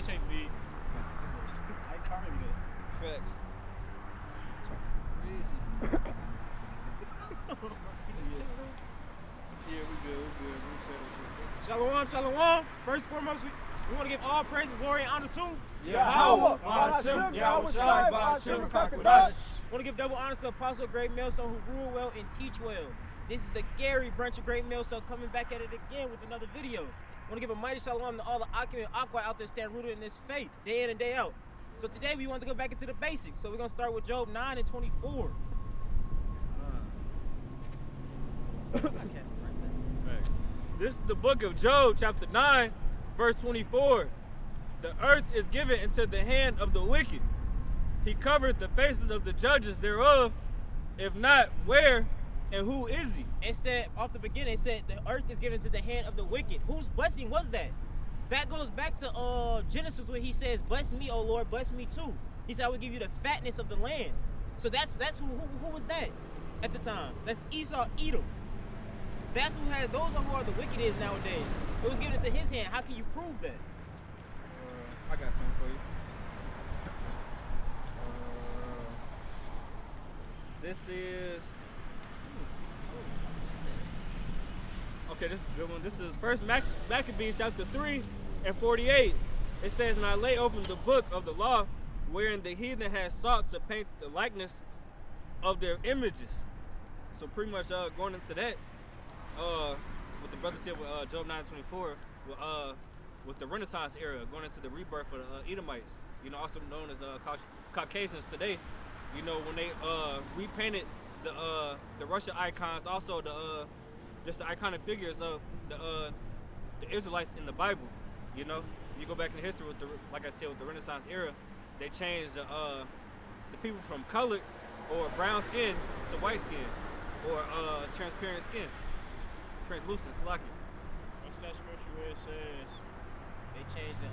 Boy Shake V. I Carly this. Facts. Crazy. Yeah, we good. Shalom, shalom. First and foremost, we want to give all praise, glory, and honor to Yahweh, Ba'ashem, Yahweh Shai, Ba'ashem, Kakadash. want to give double honors to the Apostle of Great Millstone who rule well and teach well. This is the Gary branch of Great Millstone coming back at it again with another video. Want to give a mighty shalom to all the Akim and Aqua out there stand rooted in this faith, day in and day out. So today we want to go back into the basics. So we're going to start with Job 9 and 24. Facts. This is the book of Job, chapter 9, verse 24. The earth is given into the hand of the wicked. He covered the faces of the judges thereof. If not, where and who is he? Instead, off the beginning, it said the earth is given to the hand of the wicked. Whose blessing was that? That goes back to Genesis where he says, bless me, O Lord, bless me too. He said, I will give you the fatness of the land. So that's who was that at the time? That's Esau, Edom. That's who had, those are who are the wicked is nowadays. It was given into his hand. How can you prove that? I got something for you. This is... Okay, this is a good one. This is First Maccabees chapter 3 and 48. It says, and I lay open the book of the law, wherein the heathen has sought to paint the likeness of their images. So pretty much going into that, what the brother said with Job 9:24, with the Renaissance era, going into the rebirth of the Edomites, you know, also known as Caucasians today. You know, when they repainted the Russian icons, also just the iconic figures of the Israelites in the Bible. You know, you go back in history with like I said, with the Renaissance era, they changed the people from colored or brown skin to white skin or transparent skin, translucent, slaki. What's that scripture where it says they changed the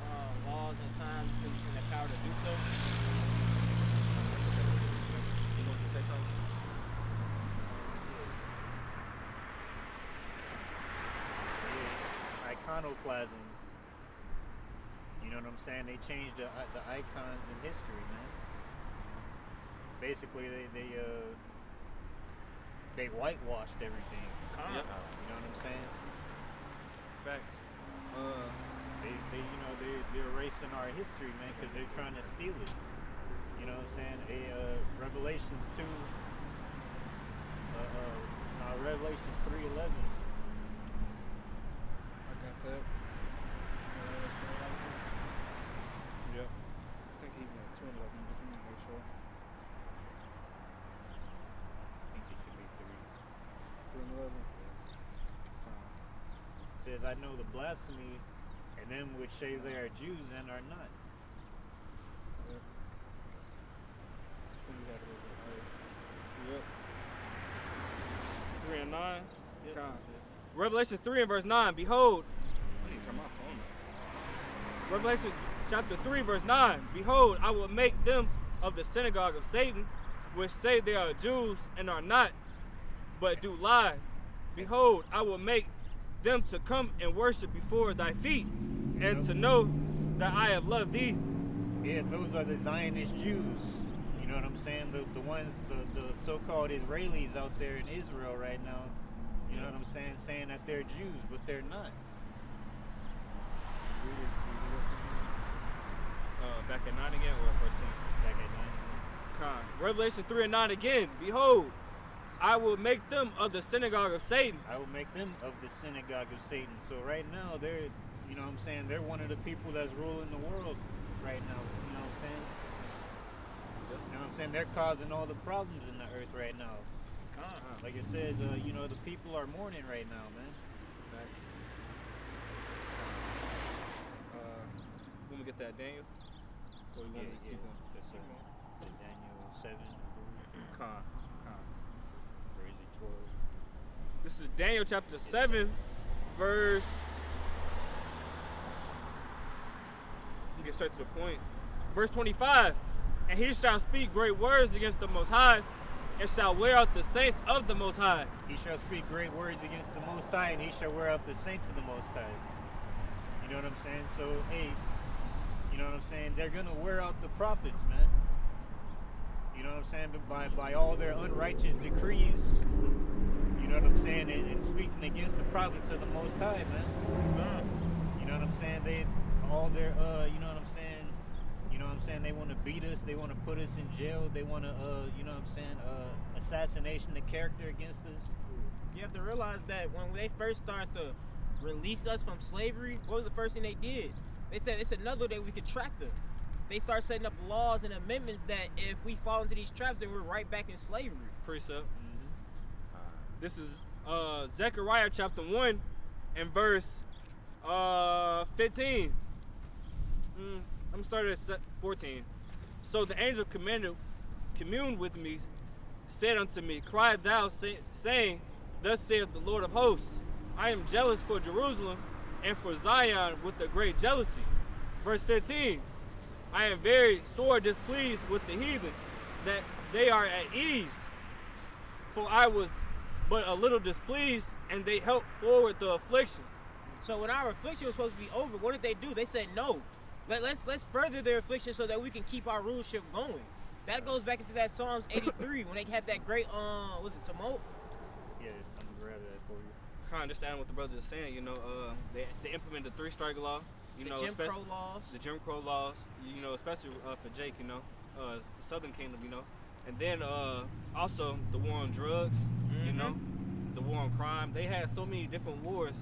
laws and times because it's in their power to do so? You want to say something? Iconoclasm. You know what I'm saying? They changed the icons in history, man. Basically, they whitewashed everything. Yep. You know what I'm saying? Facts. They're erasing our history, man, because they're trying to steal it. You know what I'm saying? Revelations 2. Revelations 3:11. I got that. Yep. I think he went 2:11. Just want to make sure. I think it should be 3. 3:11. It says, I know the blasphemy and them which say they are Jews and are not. Yep. Yep. 3 and 9. Yep. Revelation 3 and verse 9. Behold, I need to turn my phone up. Revelation chapter 3 verse 9. Behold, I will make them of the synagogue of Satan, which say they are Jews and are not, but do lie. Behold, I will make them to come and worship before thy feet, and to know that I have loved thee. Yeah, those are the Zionist Jews. You know what I'm saying? The ones, the so-called Israelis out there in Israel right now. You know what I'm saying? Saying that they're Jews, but they're not. Back at 9 again, or verse 10? Back at 9. Revelation 3 and 9 again. Behold, I will make them of the synagogue of Satan. I will make them of the synagogue of Satan. So right now, they're, you know what I'm saying? They're one of the people that's ruling the world right now. You know what I'm saying? You know what I'm saying? They're causing all the problems in the earth right now. Like it says, you know, the people are mourning right now, man. Facts. When we get that, Daniel? Or we want to keep going? That's the Daniel 7. Con. Or is it 12? This is Daniel chapter 7, verse... Let me get straight to the point. Verse 25. And he shall speak great words against the Most High, and shall wear out the saints of the Most High. He shall speak great words against the Most High, and he shall wear out the saints of the Most High. You know what I'm saying? So, hey, you you know what I'm saying, they're gonna wear out the prophets, man. You know what I'm saying? But by all their unrighteous decrees, you know what I'm saying, and speaking against the prophets of the Most High, man. You know what I'm saying? They all their you know what I'm saying? You know what I'm saying? They want to beat us. They want to put us in jail. They want to you know what I'm saying? Assassination of character against us. You have to realize that when they first started to release us from slavery, what was the first thing they did? They said it's another day we could track them. They start setting up laws and amendments that if we fall into these traps, then we're right back in slavery. Precept. This is Zechariah chapter 1 and verse 15. I'm starting at 14. So the angel communed with me, said unto me, Cry thou, saying, Thus saith the Lord of hosts, I am jealous for Jerusalem and for Zion with a great jealousy. Verse 15. I am very sore displeased with the heathen, that they are at ease. For I was but a little displeased, and they helped forward the affliction. So when our affliction was supposed to be over, what did they do? They said no. Let's further their affliction so that we can keep our rulership going. That goes back into that Psalms 83 when they had that great was it tumult? Yeah, I'm gonna grab that for you. Kind of understand what the brother is saying. You know, they implemented the 3-strike law. You The know, Jim Crow laws. The Jim Crow laws. You know, especially for Jake. You know, the Southern Kingdom. You know, and then also the war on drugs. You know, the war on crime. They had so many different wars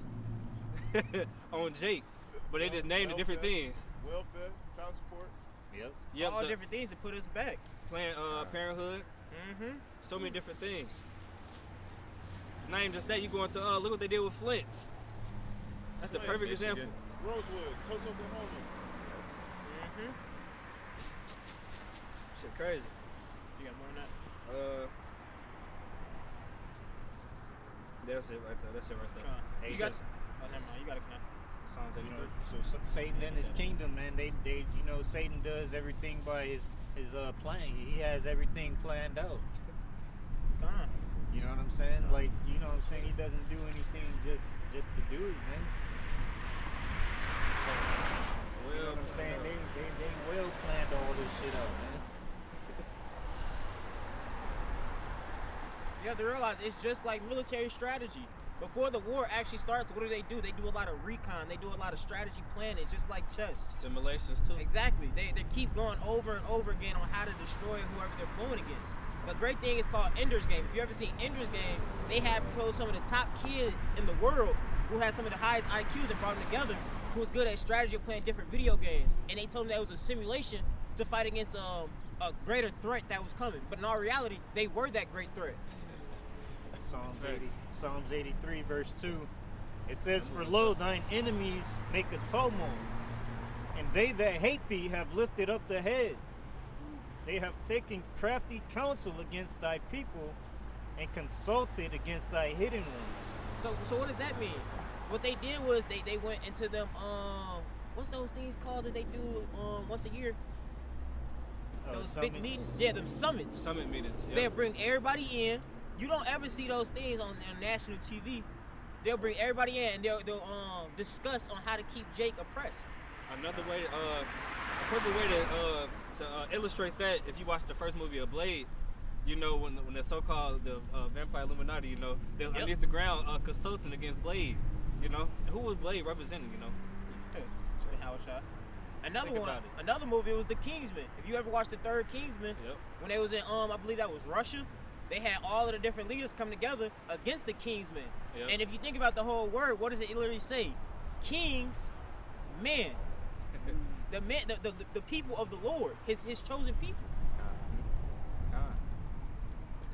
on Jake, but they just named the different things. Welfare, child support. Yep. All different things to put us back. Planned Parenthood. So many different things. Not even just that. You go into look what they did with Flint. That's a perfect example. Rosewood, Tulsa, Oklahoma. Shit, crazy. You got more than that? That's it right there. That's it right there. Hey, You got? Oh, never mind. You got it now. Psalms You 83. know, so Satan and his kingdom, man, they you know, Satan does everything by his plan. He has everything planned out. Fine. You know what I'm saying? Like, you know what I'm saying? He doesn't do anything just to do it, man. You know what I'm saying? They well planned all this shit out, man. You have to realize it's just like military strategy. Before the war actually starts, what do? They do a lot of recon. They do a lot of strategy planning, just like chess. Simulations too. Exactly. They keep going over and over again on how to destroy whoever they're going against. The great thing is called Ender's Game. If you ever seen Ender's Game, they have chose some of the top kids in the world who had some of the highest IQs and brought them together, who was good at strategy of playing different video games. And they told them that it was a simulation to fight against a greater threat that was coming. But in all reality, they were that great threat. Psalms 83 verse 2. It says, For lo, thine enemies make a tumult, and they that hate thee have lifted up the head. They have taken crafty counsel against thy people, and consulted against thy hidden ones. So what does that mean? What they did was they went into them what's those things called that they do once a year? Those big Summits. meetings? Yeah, them summits. Summit meetings. Yep. They'll bring everybody in. You don't ever see those things on national TV. They'll bring everybody in and they'll discuss on how to keep Jake oppressed. Another way, a perfect way to illustrate that, if you watch the first movie of Blade, you know when the so-called vampire Illuminati, you know, they're underneath the ground consulting against Blade. You know, and who was Blade representing? You know, Howard Shah. Another Think one, about it. another movie was The Kingsman. If you ever watched the third Kingsman, when they was in I believe that was Russia. They had all of the different leaders come together against the Kingsmen. Yep. And if you think about the whole word, what does it literally say? Kings, men. The men, the people of the Lord, his chosen people.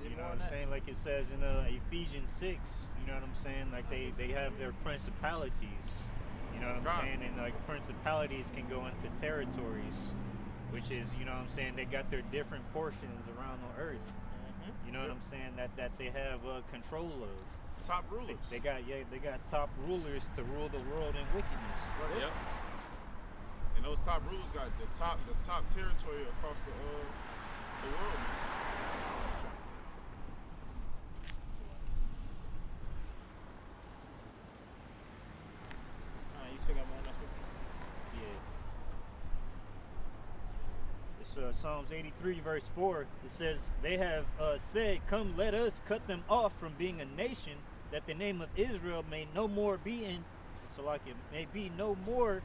You know what I'm saying? Like it says in Ephesians 6, you know what I'm saying? Like they have their principalities. You know what I'm saying? And like principalities can go into territories, which is, you know what I'm saying, they got their different portions around the earth. You know what I'm saying? That they have control of. Top rulers. They got top rulers to rule the world in wickedness. Yep. And those top rulers got the top territory across the world. You still got more on that scripture? Yeah. Psalms 83, verse 4. It says, they have said, come, let us cut them off from being a nation, that the name of Israel may no more be in, so like it may be no more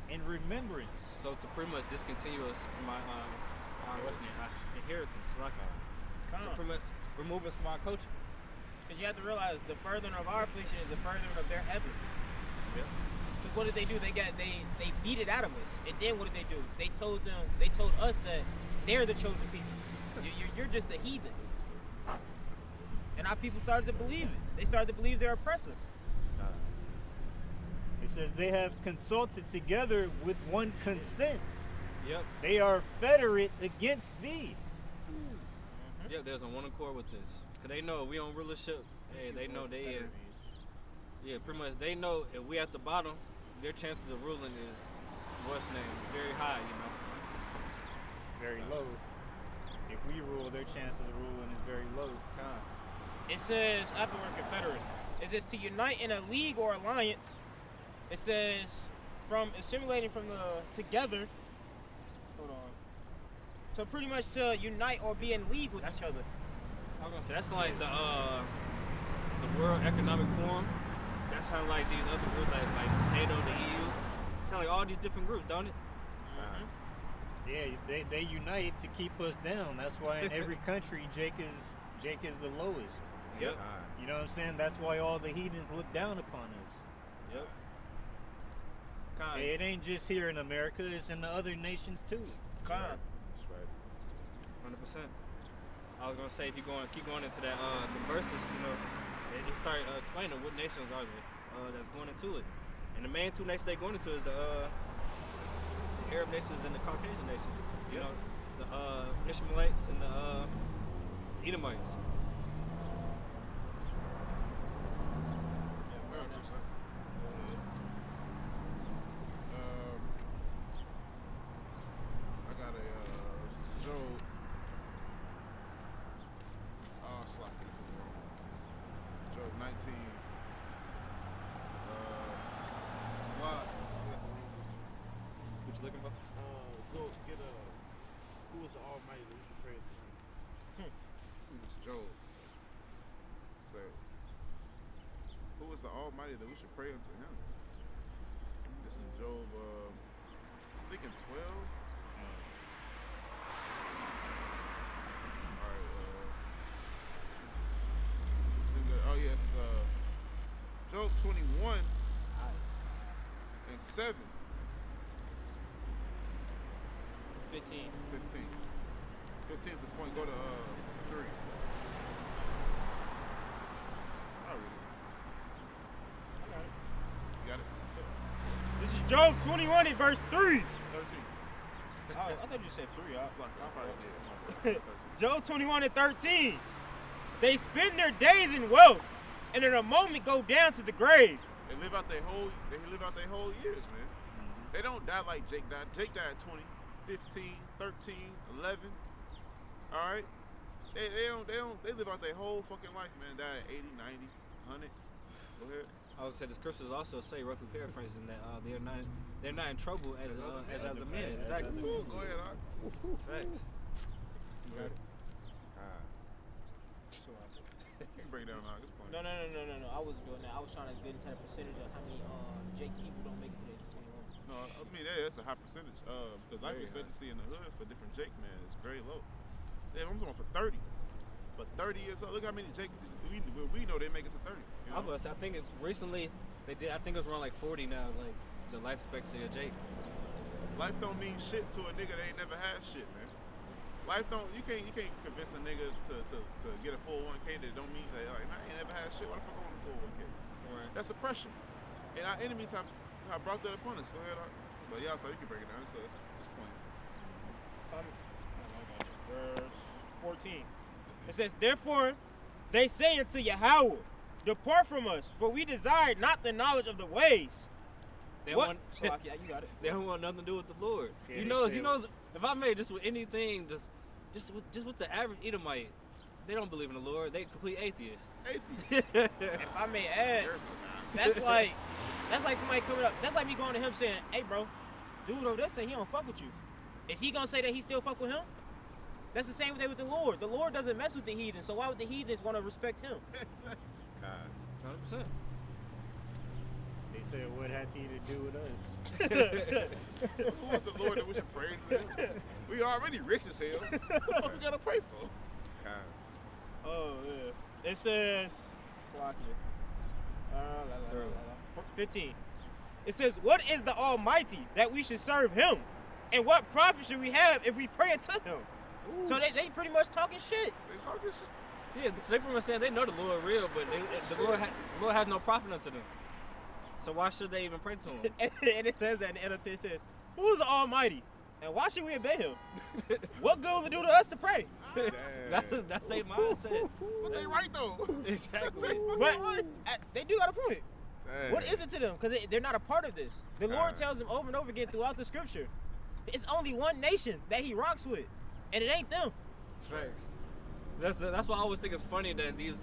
in remembrance. So to pretty much discontinue us from our inheritance, like so pretty much remove us from our culture. Because you have to realize the furthering of our affliction is the furthering of their heaven. Yeah. So what did they do? They beat it out of us. And then what did they do? They told us that they're the chosen people. You're just a heathen. And our people started to believe it. They started to believe their oppressor. It says they have consulted together with one consent. Yep. They are federate against thee. Yep, there's on one accord with this. Cause they know we on rulership. Hey, they know they in. Yeah, pretty much they know if we at the bottom, their chances of ruling is what's name is very high, you know. Very low. If we rule, their chances of ruling is very low. It says, after we're confederate, it says to unite in a league or alliance. It says from assimilating from the together. Hold on. So pretty much to unite or be in league with each other. I was gonna say that's like the World Economic Forum. That sounds like these other groups like NATO, the EU. It sounds like all these different groups, don't it? Yeah, they unite to keep us down. That's why in every country Jake is the lowest. Yep. You know what I'm saying? That's why all the heathens look down upon us. Yep. It ain't just here in America, it's in the other nations too. Con. That's right. 100%. I was gonna say if you keep going into that the verses, you know, they start explaining what nations are they that's going into it, and the main two nations they going into is the Arab nations and the Caucasian nations. You know, the Ishmaelites and the Edomites. I got a Job. Oh, slap this is wrong. Job 19. Lot. What you looking for? Go get who is the Almighty that we should pray to him? It's Job. Say, who is the Almighty that we should pray unto him? This is Job, I think in 12. Alright, it's in the, Job 21 and 7. 15. 15. 15 is the point. Go to 3. I'll read it. I got it. You got it? This is Job 21 and verse 3. 13. I thought you said 3. I probably did. 13. Job 21 and 13. They spend their days in wealth, and in a moment go down to the grave. They live out their whole years, man. They don't die like Jake died. Jake died at 20, 15, 13, 11. All right? They live out their whole fucking life, man. Die at 80, 90, 100. Go ahead. I would say the scriptures also say, roughly paraphrasing, that they're not in trouble as a man. Exactly. Ooh, go ahead, all right. Facts. You got it. You can break it down now. It's plenty. No. I wasn't doing that. I was trying to get into the percentage of how many Jake people don't make it to the age of 21. No, I mean that's a high percentage. Because life expectancy in the hood for different Jake man is very low. Yeah, I'm talking for 30. For 30 years old, look how many Jake we know they make it to 30. You know? I think recently they did. I think it was around like 40 now. Like the life expectancy of Jake. Life don't mean shit to a nigga that ain't never had shit, man. Life don't. You can't convince a nigga to get a 401k that don't mean that like I ain't never had shit. Why the fuck I want a 401k? Right. That's oppression, and our enemies have brought that upon us. Go ahead, Art. But yeah, so you can break it down. So it's plain. Verse 14. It says, therefore, they say unto Yahweh, depart from us, for we desire not the knowledge of the ways. They What? want, So, yeah, you got it. they don't want nothing to do with the Lord. Yeah, he they knows. say- He knows. If I made this with anything, just with the average Edomite, they don't believe in the Lord. They complete atheists. Atheist. If I may add, There's no God. that's like somebody coming up. That's like me going to him saying, hey, bro, dude over there saying he don't fuck with you. Is he gonna say that he still fuck with him? That's the same thing with the Lord. The Lord doesn't mess with the heathen, so why would the heathens want to respect him? 100%. They said, what hath he to do with us? Who is the Lord that we should pray to him? We already rich as hell. What the fuck we gotta pray for? Oh, yeah. It says, 15. It says, what is the Almighty that we should serve him? And what profit should we have if we pray unto him? Ooh. So they pretty much talking shit. They talking shit. Yeah, so they pretty much saying they know the Lord real, but the Lord has no profit unto them. So why should they even pray to him? And it says that in the NLT, it says, who is the Almighty? And why should we obey him? What good will it do to us to pray? That's their mindset. But they right though. Exactly. But they do got a point. What is it to them? Because they're not a part of this. The Lord tells them over and over again throughout the scripture, it's only one nation that he rocks with, and it ain't them. Facts. That's why I always think it's funny that these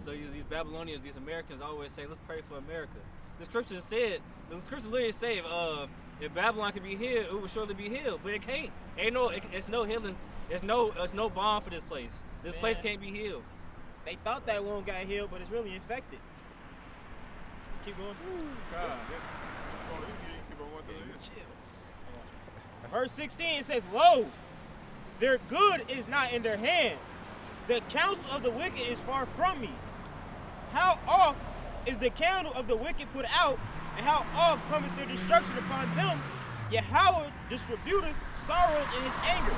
Babylonians, these Americans always say, let's pray for America. The scriptures literally say, if Babylon could be healed, it would surely be healed, but it can't. It's no healing. It's no balm for this place. This place can't be healed. They thought that one got healed, but it's really infected. Keep going. Keep on going to the end. Verse 16 says, lo, their good is not in their hand. The counsel of the wicked is far from me. How oft is the candle of the wicked put out, and how oft cometh their destruction upon them? Yahweh distributeth sorrows in his anger.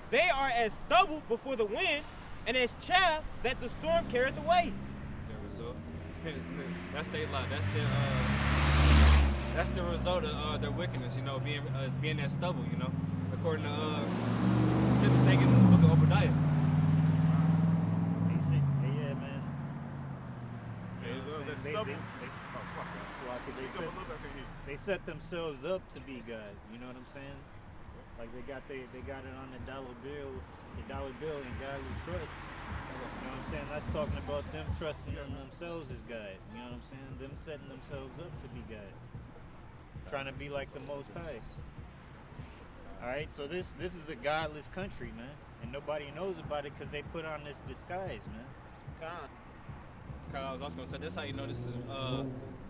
They are as stubble before the wind, and as chaff that the storm carrieth away. The result. That's their lot. That's the result of their wickedness. Being that stubble. According to the second book of Obadiah. Yeah, man. That They- stubble. they- They set themselves up to be God. You know what I'm saying? Like they got it on the dollar bill, in God we trust. You know what I'm saying? That's talking about them trusting in themselves as God. You know what I'm saying? Them setting themselves up to be God. Trying to be like the Most High. Alright, so this is a godless country, man. And nobody knows about it because they put on this disguise, man. Kyle, I was also gonna say this is how you know this is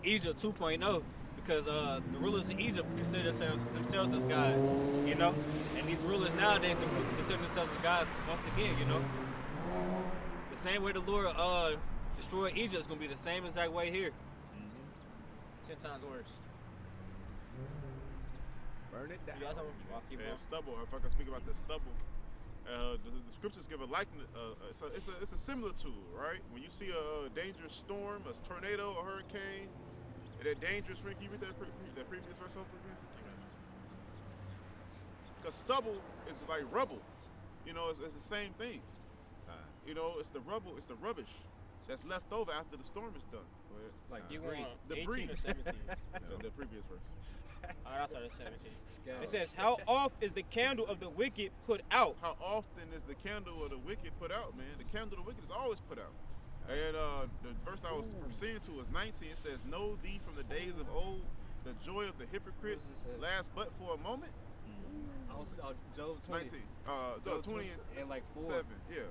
Egypt 2.0, because the rulers in Egypt consider themselves as gods, and these rulers nowadays consider themselves as gods once again, The same way the Lord destroyed Egypt is gonna be the same exact way here. 10 times worse. Burn it down. You got something? I'll keep Yeah, going. stubble. If I can speak about the stubble, the scriptures give a likeness. It's a similitude, right? When you see a dangerous storm, a tornado, a hurricane, and that dangerous ring. Can you read that previous verse over again? Because stubble is like rubble. It's the same thing. It's the rubble. It's the rubbish that's left over after the storm is done. Go ahead. Like You debris. want Debris. 18 or 17? The previous verse. Alright, I'll start at 17. Scale. It says, how oft is the candle of the wicked put out? How often is the candle of the wicked put out, man? The candle of the wicked is always put out. And the verse I was proceeding to was 19. It says, know thee from the days of old, the joy of the hypocrite lasts but for a moment. Job 20. 19. Job 20 and like 4. 7. Yeah.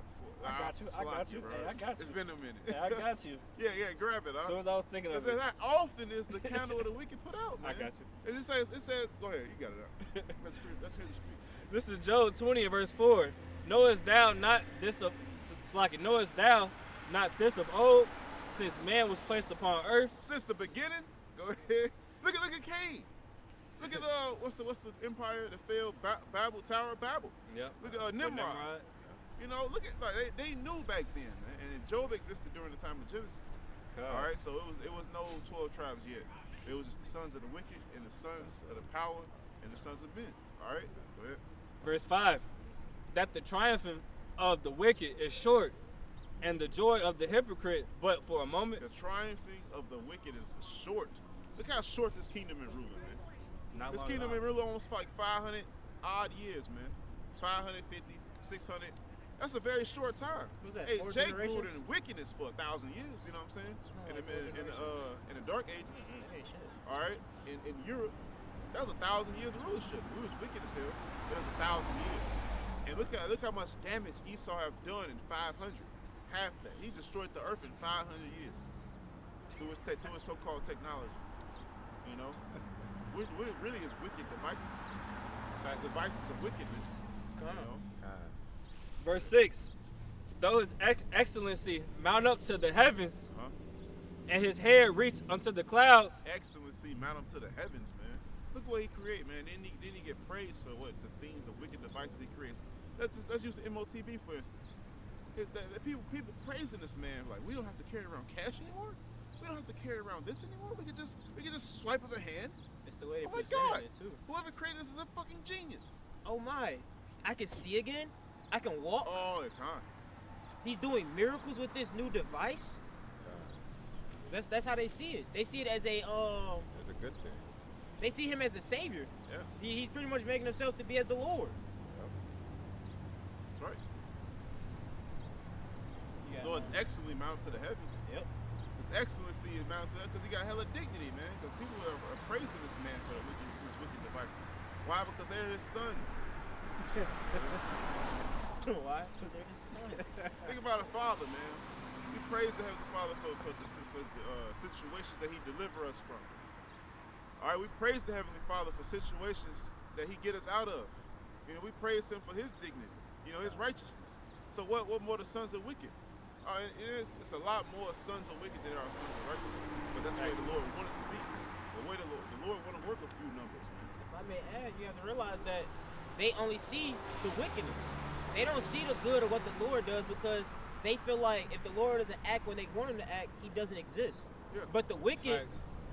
I got you. Bro. Hey, I got you. It's been a minute. Hey, I got you. yeah, grab it. As soon as I was thinking It of says, it. how often is the candle of the wicked put out, man? I got you. It says, go ahead, you got it out. Let's hear the speak. This is Job 20 and verse 4. Knowest thou not this of old, since man was placed upon earth? Since the beginning, go ahead. Look at Cain. Look at what's the empire that fell? Babel, Tower of Babel. Yep. Look at Nimrod. Look at they knew back then, man. And Job existed during the time of Genesis. All right, so it was no 12 tribes yet. It was just the sons of the wicked and the sons of the power and the sons of men. All right, go ahead. Verse 5. That the triumphing of the wicked is short, and the joy of the hypocrite but for a moment. The triumphing of the wicked is short. Look how short this kingdom is ruling, man. This kingdom been ruling almost like 500 odd years, man. 550, 600. That's a very short time. What's that, Hey, 4 Jake generations? ruled in wickedness for 1,000 years. You know what I'm saying? Oh, like 4 in the dark ages. Hey, shit. All right, in Europe, That was 1,000 years of rulership. We was wicked as hell. But it was 1,000 years. And look how much damage Esau have done in 500. Half that. He destroyed the earth in 500 years through his so-called technology. You know, what it really is wicked devices. Devices of wickedness. You know? Verse 6. Though his excellency mount up to the heavens, Huh? and his hair reach unto the clouds, Excellency mount up to the heavens, man. Look what he created, man. Didn't he get praised for what the things, the wicked devices he created? Let's use the MOTB for instance. People praising this man like we don't have to carry around cash anymore. We don't have to carry around this anymore. We can just swipe of a hand. It's the way they Oh my presented God! it too. Whoever created this is a fucking genius. Oh my, I can see again. I can walk. All the time. He's doing miracles with this new device. That's how they see it. They see it as a That's a good thing. They see him as the savior. Yeah, He's pretty much making himself to be as the Lord. that's right. You got, Lord's excellently mounted to the heavens. Yep. His excellency is mounted to that because he got hella dignity, man. Because people are praising this man for his wicked devices. Why? Because they're his sons. Why? Because they're his sons. Think about a father, man. We praise the Heavenly Father for the situations that He deliver us from. All right, we praise the Heavenly Father for situations that He get us out of. You know, we praise Him for His dignity, you know, His righteousness. So what more the sons are wicked? It's a lot more sons are wicked than there are sons are righteous. But that's the way the Lord wanted to be. The way the Lord want to work a few numbers, man. If I may add, you have to realize that they only see the wickedness. They don't see the good of what the Lord does because they feel like if the Lord doesn't act when they want him to act, he doesn't exist. Yeah. But the wicked,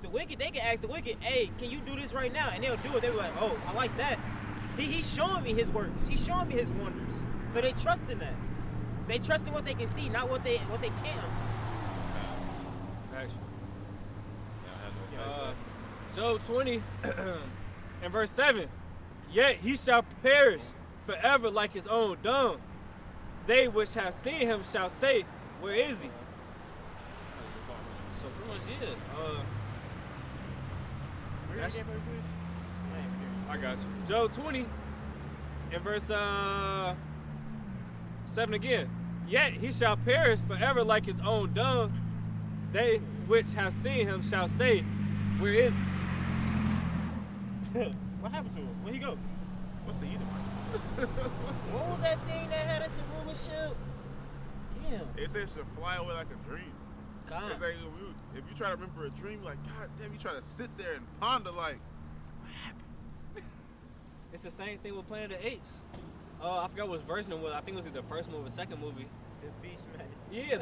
Facts. they can ask the wicked, hey, can you do this right now? And they'll do it. They'll be like, oh, I like that. He's showing me his works. He's showing me his wonders. So they trust in that. They trust in what they can see, not what they can't see. Actually. Yeah, I had no Job 20 and verse 7. Yet he shall perish forever like his own dung. They which have seen him shall say, where is he? So pretty much, yeah. That's- I got you. Job 20 and verse 7 again. Yet he shall perish forever like his own dung. They which have seen him shall say, where is he? What happened to him? Where'd he go? What's the Edomite? What was that thing that had us in rulership? Damn. It says should fly away like a dream. God. It's like if you try to remember a dream, like God damn, you try to sit there and ponder, like what happened? It's the same thing with Planet of the Apes. I forgot what version it was. I think it was either the first movie or second movie. The Beast Man. Yeah,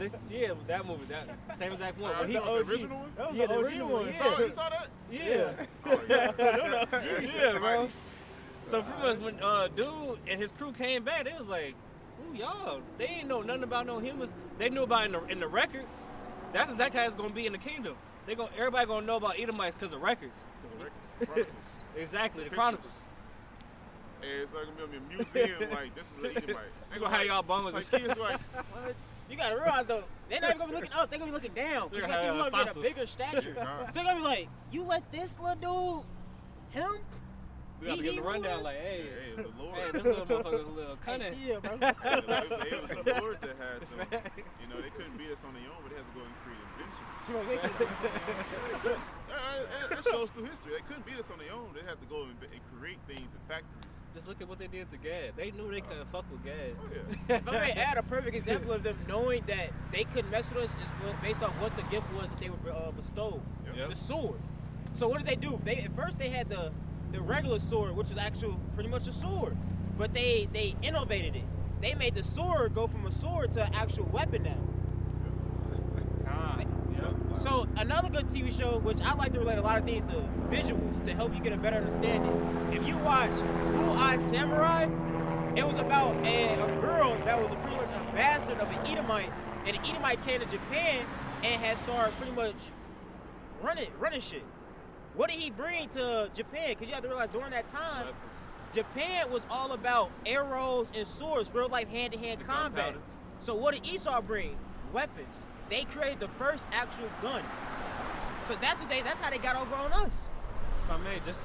that movie, that same exact one. When Is he that the original one? That was Yeah, the the OG original one. one, Yeah. You saw that? Yeah. Oh, yeah. Yeah, bro. So pretty much when dude and his crew came back, they was like, "Ooh, y'all, they ain't know nothing about no humans. They knew about it in the records. That's exactly how it's gonna be in the kingdom. Everybody gonna know about Edomites because of records. The records, chronicles. Exactly, the Pictures. Chronicles. And it's like gonna be a museum, like this is an Edomite. They gonna have y'all bummers Like and kids like, what? You gotta realize though, they're not even gonna be looking up, they're gonna be looking down. Cause They're you gonna have want to get a fossils. bigger stature. Nah. So they're gonna be like, you let this little dude, him? we gotta He get the rundown rulers? like, hey, Hey, the Lord. hey, this little motherfucker's a little cunning. Hey, chill, bro. It was the Lord that had them. You know, they couldn't beat us on their own, but they had to go and create inventions. That shows through history. They couldn't beat us on their own. They had to go and create things in factories. Just look at what they did to Gad. They knew they couldn't fuck with Gad. Oh yeah. If I may add a perfect example of them knowing that they couldn't mess with us is based on what the gift was that they were bestowed. Yep. The sword. So what did they do? At first they had the regular sword, which was actually pretty much a sword, but they innovated it. They made the sword go from a sword to an actual weapon now. So another good TV show, which I like to relate a lot of things to visuals to help you get a better understanding. If you watch Blue Eye Samurai, it was about a girl that was pretty much a bastard of an Edomite, and the Edomite came to Japan and had started pretty much running shit. What did he bring to Japan? Because you have to realize during that time, Japan was all about arrows and swords, real life hand-to-hand combat. gunpowder. So what did Esau bring? Weapons. They created the first actual gun. So that's how they got over on us. I may, just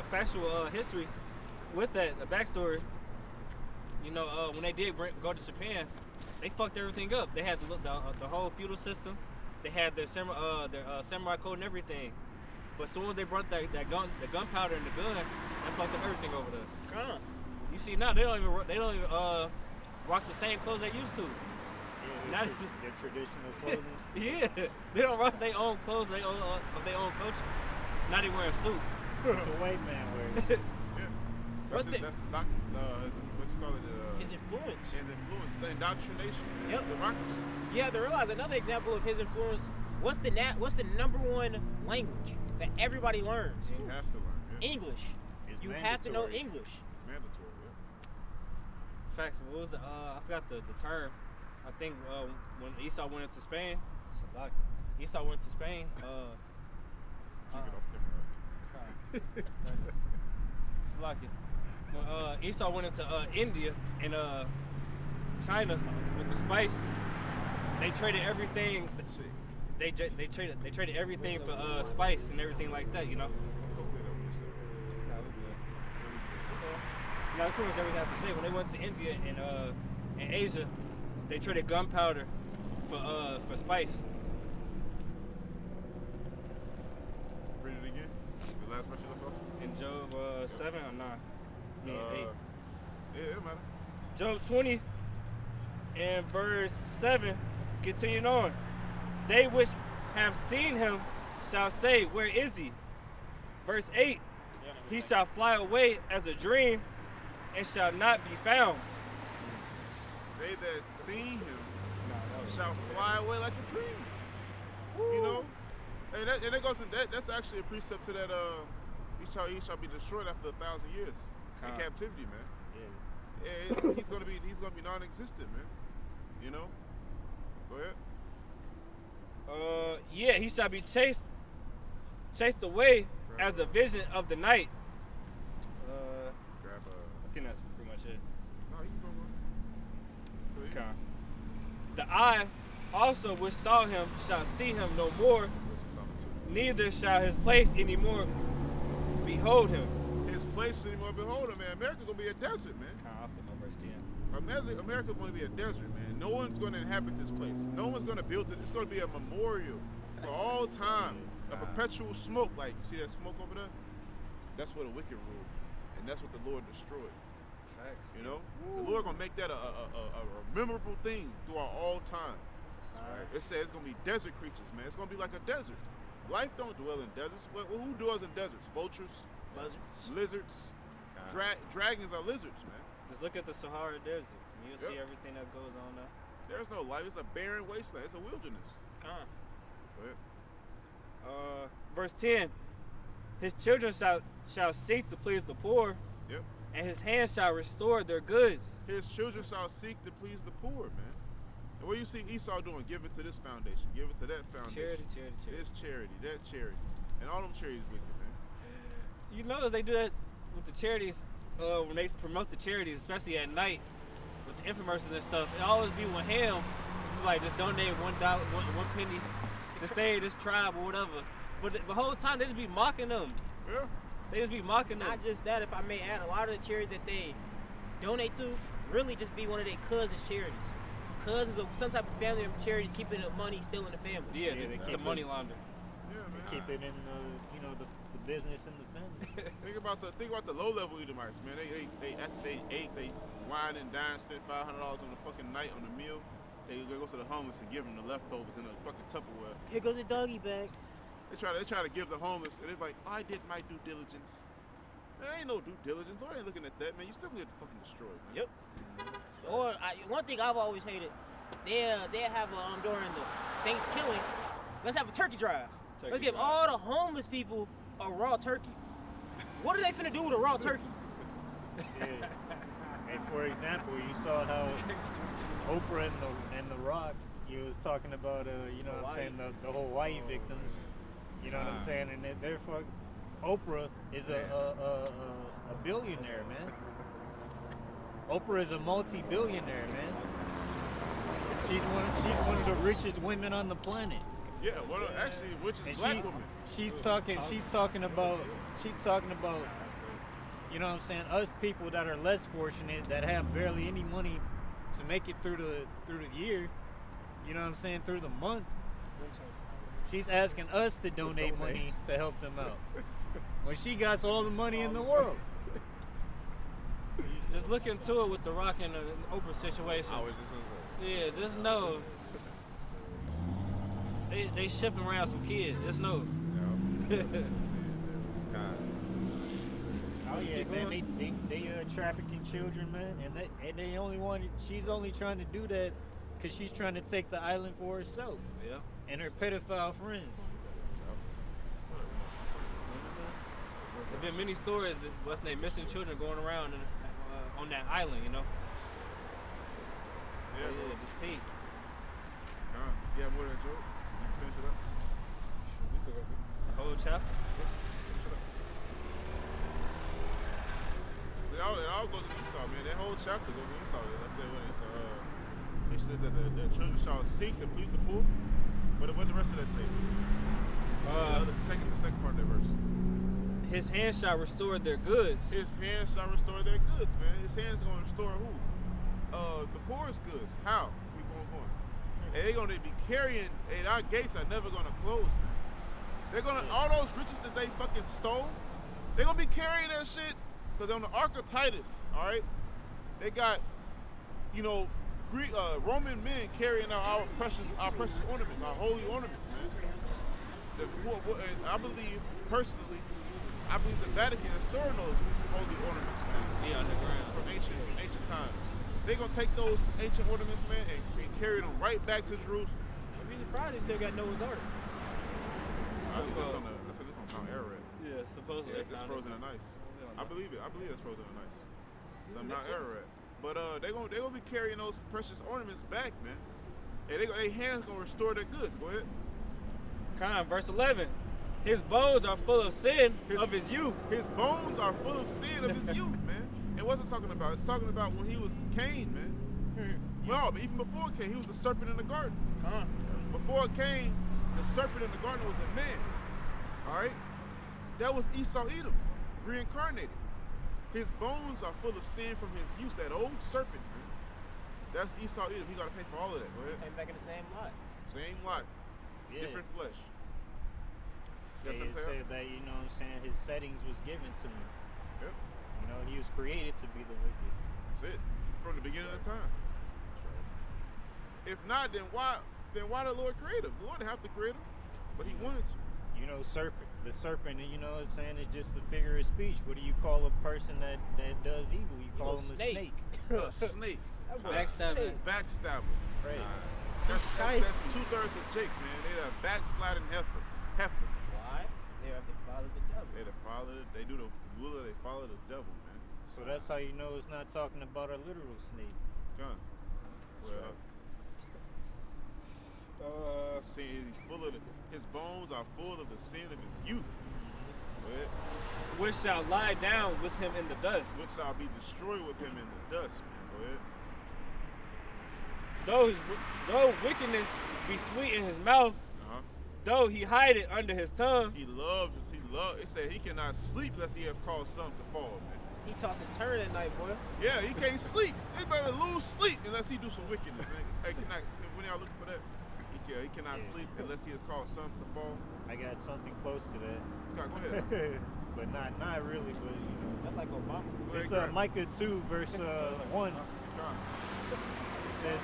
factual history with that, the backstory. You know, when they did go to Japan, they fucked everything up. They had the whole feudal system. They had their samurai code and everything. But as soon as they brought the gunpowder and the gun, that fucked up everything over there. You see now they don't even rock the same clothes they used to. Yeah, their traditional clothing. Yeah, they don't rock their own clothes of their own culture. Now they wearing suits. The white man wears. Yeah. What's That's the- his what you call it? His influence. His influence, the indoctrination, Yep. democracy. You have to realize another example of his influence. What's the number one language that everybody learns? You have to learn. Yeah. English. It's You have to know mandatory. English. Mandatory. Yeah. Facts. What was the? I forgot the term. I think when Esau went into Spain. Esau went to Spain. Keep it off camera. Slovakia. When Esau went into India and China with the spice, they traded everything. Shit. They traded everything for spice and everything like that. You know. Hopefully that was Now, that's pretty much everything I have to say. When they went to India and Asia, they traded gunpowder for spice. Read it again. The last verse you left off. In Job 7 or 9? I mean 8. Yeah, it don't matter. Job 20 and verse 7, continuing on. They which have seen him shall say, where is he? Verse 8, he shall fly away as a dream and shall not be found. They that seen him shall fly away like a dream. You know? And that goes in that's actually a precept to that he shall be destroyed after 1,000 years in captivity, man. Yeah. Yeah, he's gonna be non-existent, man. You know? Go ahead. Yeah, he shall be chased away as a vision of the night. Grab I think that's pretty much it. No, you can go, bro. Go ahead. Okay. The eye also which saw him shall see him no more, Go some solitude. neither shall his place anymore behold him. His place anymore, behold him, man. America's gonna be a desert, man. I'll flip my verse 10. America's going to be a desert, man. No one's going to inhabit this place. No one's going to build it. It's going to be a memorial for all time. A perpetual smoke. Like, see that smoke over there? That's where the wicked rule. And that's what the Lord destroyed. Facts. You know? The Lord going to make that a memorable thing throughout all time. Alright. It says it's going to be desert creatures, man. It's going to be like a desert. Life don't dwell in deserts. Well, who dwells in deserts? Vultures? Buzzards. Lizards? Dragons are lizards, man. Just look at the Sahara Desert. And you'll see Yep. everything that goes on there. There's no life. It's a barren wasteland. It's a wilderness. Go ahead. Verse 10. His children shall seek to please the poor, Yep. and his hands shall restore their goods. His children shall seek to please the poor, man. And what do you see Esau doing? Give it to this foundation. Give it to that foundation. Charity. This charity, that charity. And all them charities wicked, man. You notice they do that with the charities when they promote the charities, especially at night with the infomercials and stuff. It always be with him, like just donate $1, one penny to save this tribe or whatever. But the whole time they just be mocking them. Yeah. They just be mocking them. Not just that, if I may add, a lot of the charities that they donate to really just be one of their cousins' charities. Cousins or some type of family of charities keeping the money still in the family. Yeah, Yeah, they it's a keep money it- launder. Yeah, man. Keep it in the business in the family. Think about the low level Edomites, man. They after they ate, they wine and dine, spent $500 on the fucking night on the meal. They go to the homeless and give them the leftovers in a fucking Tupperware. Here goes the doggy bag. They try to give the homeless, and they're like, I did my due diligence. There ain't no due diligence. Lord ain't looking at that, man. You still gonna get fucking destroyed, man. Yep. Or one thing I've always hated, they have during the Thanksgiving, let's have a turkey drive. Turkey Let's give drive. all the homeless people a raw turkey. What are they finna do with a raw turkey? Yeah. And for example, you saw how Oprah and The Rock, he was talking about, you know what I'm saying, the Hawaii victims. You know what I'm saying? And they're Oprah is a billionaire, man. Oprah is a multi-billionaire, man. She's one of the richest women on the planet. Yeah, well, actually, which And is black woman. she's talking about, you know what I'm saying, us people that are less fortunate, that have barely any money to make it through the year, you know what I'm saying, through the month. She's asking us to donate money to help them out. When she got all the money in the world. Just look into it with the Rock and the Oprah situation. I was just gonna Yeah, just know they shipping around some kids. Just know. say, it's kind Oh yeah, Keep man, going. they trafficking children, man, and they only want. She's only trying to do that because she's trying to take the island for herself Yeah. and her pedophile friends. There've been many stories that what's name missing children going around on that island. You know. Yeah, So, bro. yeah, just peep. Yeah, more than a joke. You finish it up. The whole chapter. See, it all goes to Esau, man. That whole chapter goes to Esau. I tell you what, it says that the children shall seek to please the poor. What the rest of that say? The second part of that verse. His hand shall restore their goods. His hands shall restore their goods, man. His hands gonna restore who? The poor's goods. How? We going. And they gonna be carrying. And our gates are never gonna close, man. They're gonna all those riches that they fucking stole. They're gonna be carrying that shit. Cause on the Ark of Titus, all right, they got, you know, Greek, Roman men carrying out our precious ornaments, our holy ornaments, man. And I believe personally, the Vatican is storing those holy ornaments, man. Yeah, underground. From ancient times. They're gonna take those ancient ornaments, man, and carry them right back to Jerusalem. You'd be surprised they still got Noah's Ark. I think that's on Mount Ararat. Yeah, supposedly. It's frozen in ice. I believe it. I believe it's frozen in ice. So Mount Ararat. But they gonna be carrying those precious ornaments back, man. And their hands gonna restore their goods. Go ahead. Verse 11. His bones are full of sin of his youth. His bones are full of sin of his youth, man. And what's it talking about? It's talking about when he was Cain, man. Well, but even before Cain, he was the serpent in the garden. Before Cain, the serpent in the garden was a man. All right? That was Esau Edom, reincarnated. His bones are full of sin from his youth, that old serpent, man. That's Esau Edom. He got to pay for all of that. Go ahead. Came back in the same lot. Same lot. Yeah. Different flesh. They Yes, I'm saying? said that, you know what I'm saying, his settings was given to him. Yep. You know, he was created to be the wicked. That's it. From the beginning of time. If not, then why the Lord create him? The Lord didn't have to create him, but he wanted to. You know, the serpent, you know what I'm saying, is just a figure of speech. What do you call a person that does evil? You call him a snake. A snake. Backstabbing. Backstabber. Right. That's 2/3 of Jake, man. They a backsliding heifer. Why? They follow the devil. They do the ruler, they follow the devil, man. So that's how you know it's not talking about a literal snake. Gun. Well, see, he's full of his bones are full of the sin of his youth. Go ahead. Which shall lie down with him in the dust. Which shall be destroyed with him in the dust, man. Go ahead. Though wickedness be sweet in his mouth, though he hide it under his tongue. It said he cannot sleep lest he have caused some to fall, man. He toss and turn at night, boy. Yeah, he can't sleep. He better lose sleep unless he do some wickedness, man. Hey, when y'all looking for that? He cannot sleep unless he has caused some to fall. I got something close to that. God, go ahead. But not really, but you know. That's like Obama. Go It's ahead, Micah 2 verse 1. God. It says,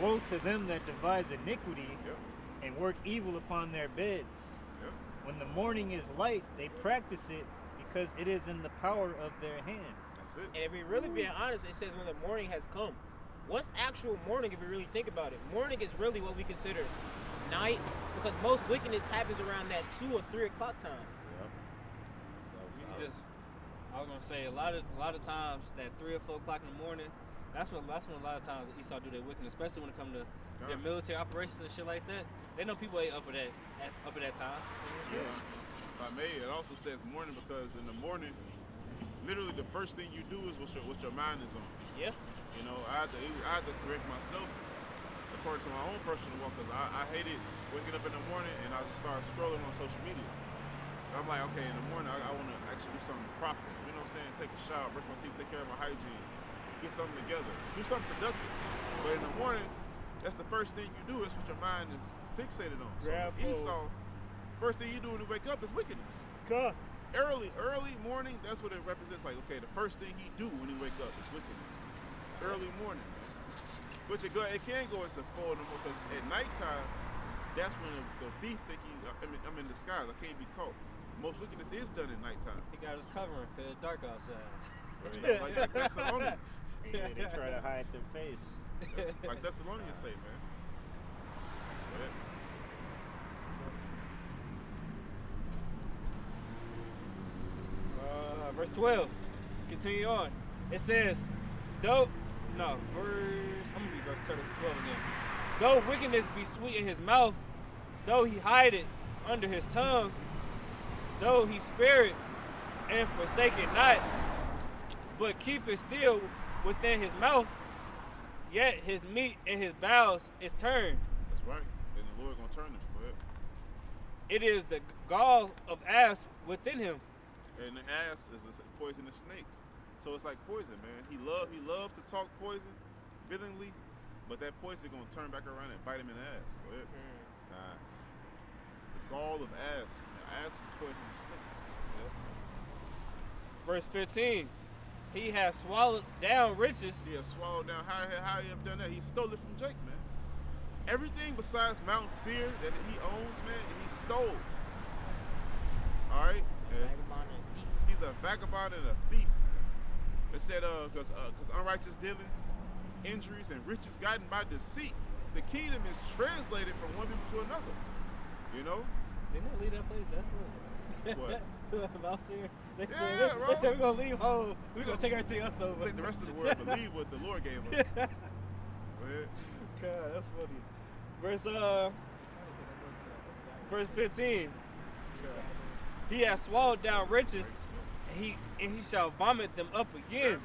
woe to them that devise iniquity Yep. and work evil upon their beds. Yep. When the morning is light, they practice it because it is in the power of their hand. That's it. And if we really being honest, it says when the morning has come. What's actual morning if we really think about it? Morning is really what we consider night because most wickedness happens around that 2 or 3 o'clock time. I was gonna say a lot of times that 3 or 4 o'clock in the morning, that's when a lot of times Esau do their wickedness, especially when it comes to their military operations and shit like that. They know people ain't up at that time. Yeah. If I may, it also says morning because in the morning, literally the first thing you do is what your mind is on. Yeah. You know, I had to correct myself according to my own personal walk, because I hated waking up in the morning and I just started scrolling on social media. And I'm like, okay, in the morning I want to actually do something profitable. You know what I'm saying? Take a shower, brush my teeth, take care of my hygiene, get something together, do something productive. But in the morning, that's the first thing you do. That's what your mind is fixated on. So Grab food. Esau, first thing you do when you wake up is wickedness. Cuh. Early morning, that's what it represents. Like, okay, the first thing he do when he wake up is wickedness. Early morning, man. But it can go into full no more, because at nighttime, that's when the thief think I'm in disguise. I can't be caught. Most wickedness is done at nighttime. He got his covering because it's dark outside. Like Thessalonians. Yeah, they try to hide their face. Like Thessalonians say, man. Verse 12. Continue on. It says, I'm gonna read verse 12 again. Though wickedness be sweet in his mouth, though he hide it under his tongue, though he spare it and forsake it not, but keep it still within his mouth, yet his meat and his bowels is turned. That's right. And the Lord gonna turn them. Go ahead. It is the gall of asp within him. And the ass is a poisonous snake. So it's like poison, man. He loved to talk poison willingly, but that poison gonna turn back around and bite him in the ass. Go ahead. The gall of asp. Asp is poisonous snake. Verse 15. He hath swallowed down riches. He has swallowed down. How he have done that? He stole it from Jake, man. Everything besides Mount Seir that he owns, man, he stole. All right. Vagabond and thief. He's a vagabond and a thief. It said, because unrighteous dealings, injuries, and riches gotten by deceit, the kingdom is translated from one people to another. You know? Didn't they leave that place desolate? What? Mount Seir. They Yeah, said, bro. they said we're gonna leave home. We're gonna take everything else over. Take the rest of the world, believe what the Lord gave us. Go ahead. God, that's funny. Verse 15. He has swallowed down riches, and he shall vomit them up again.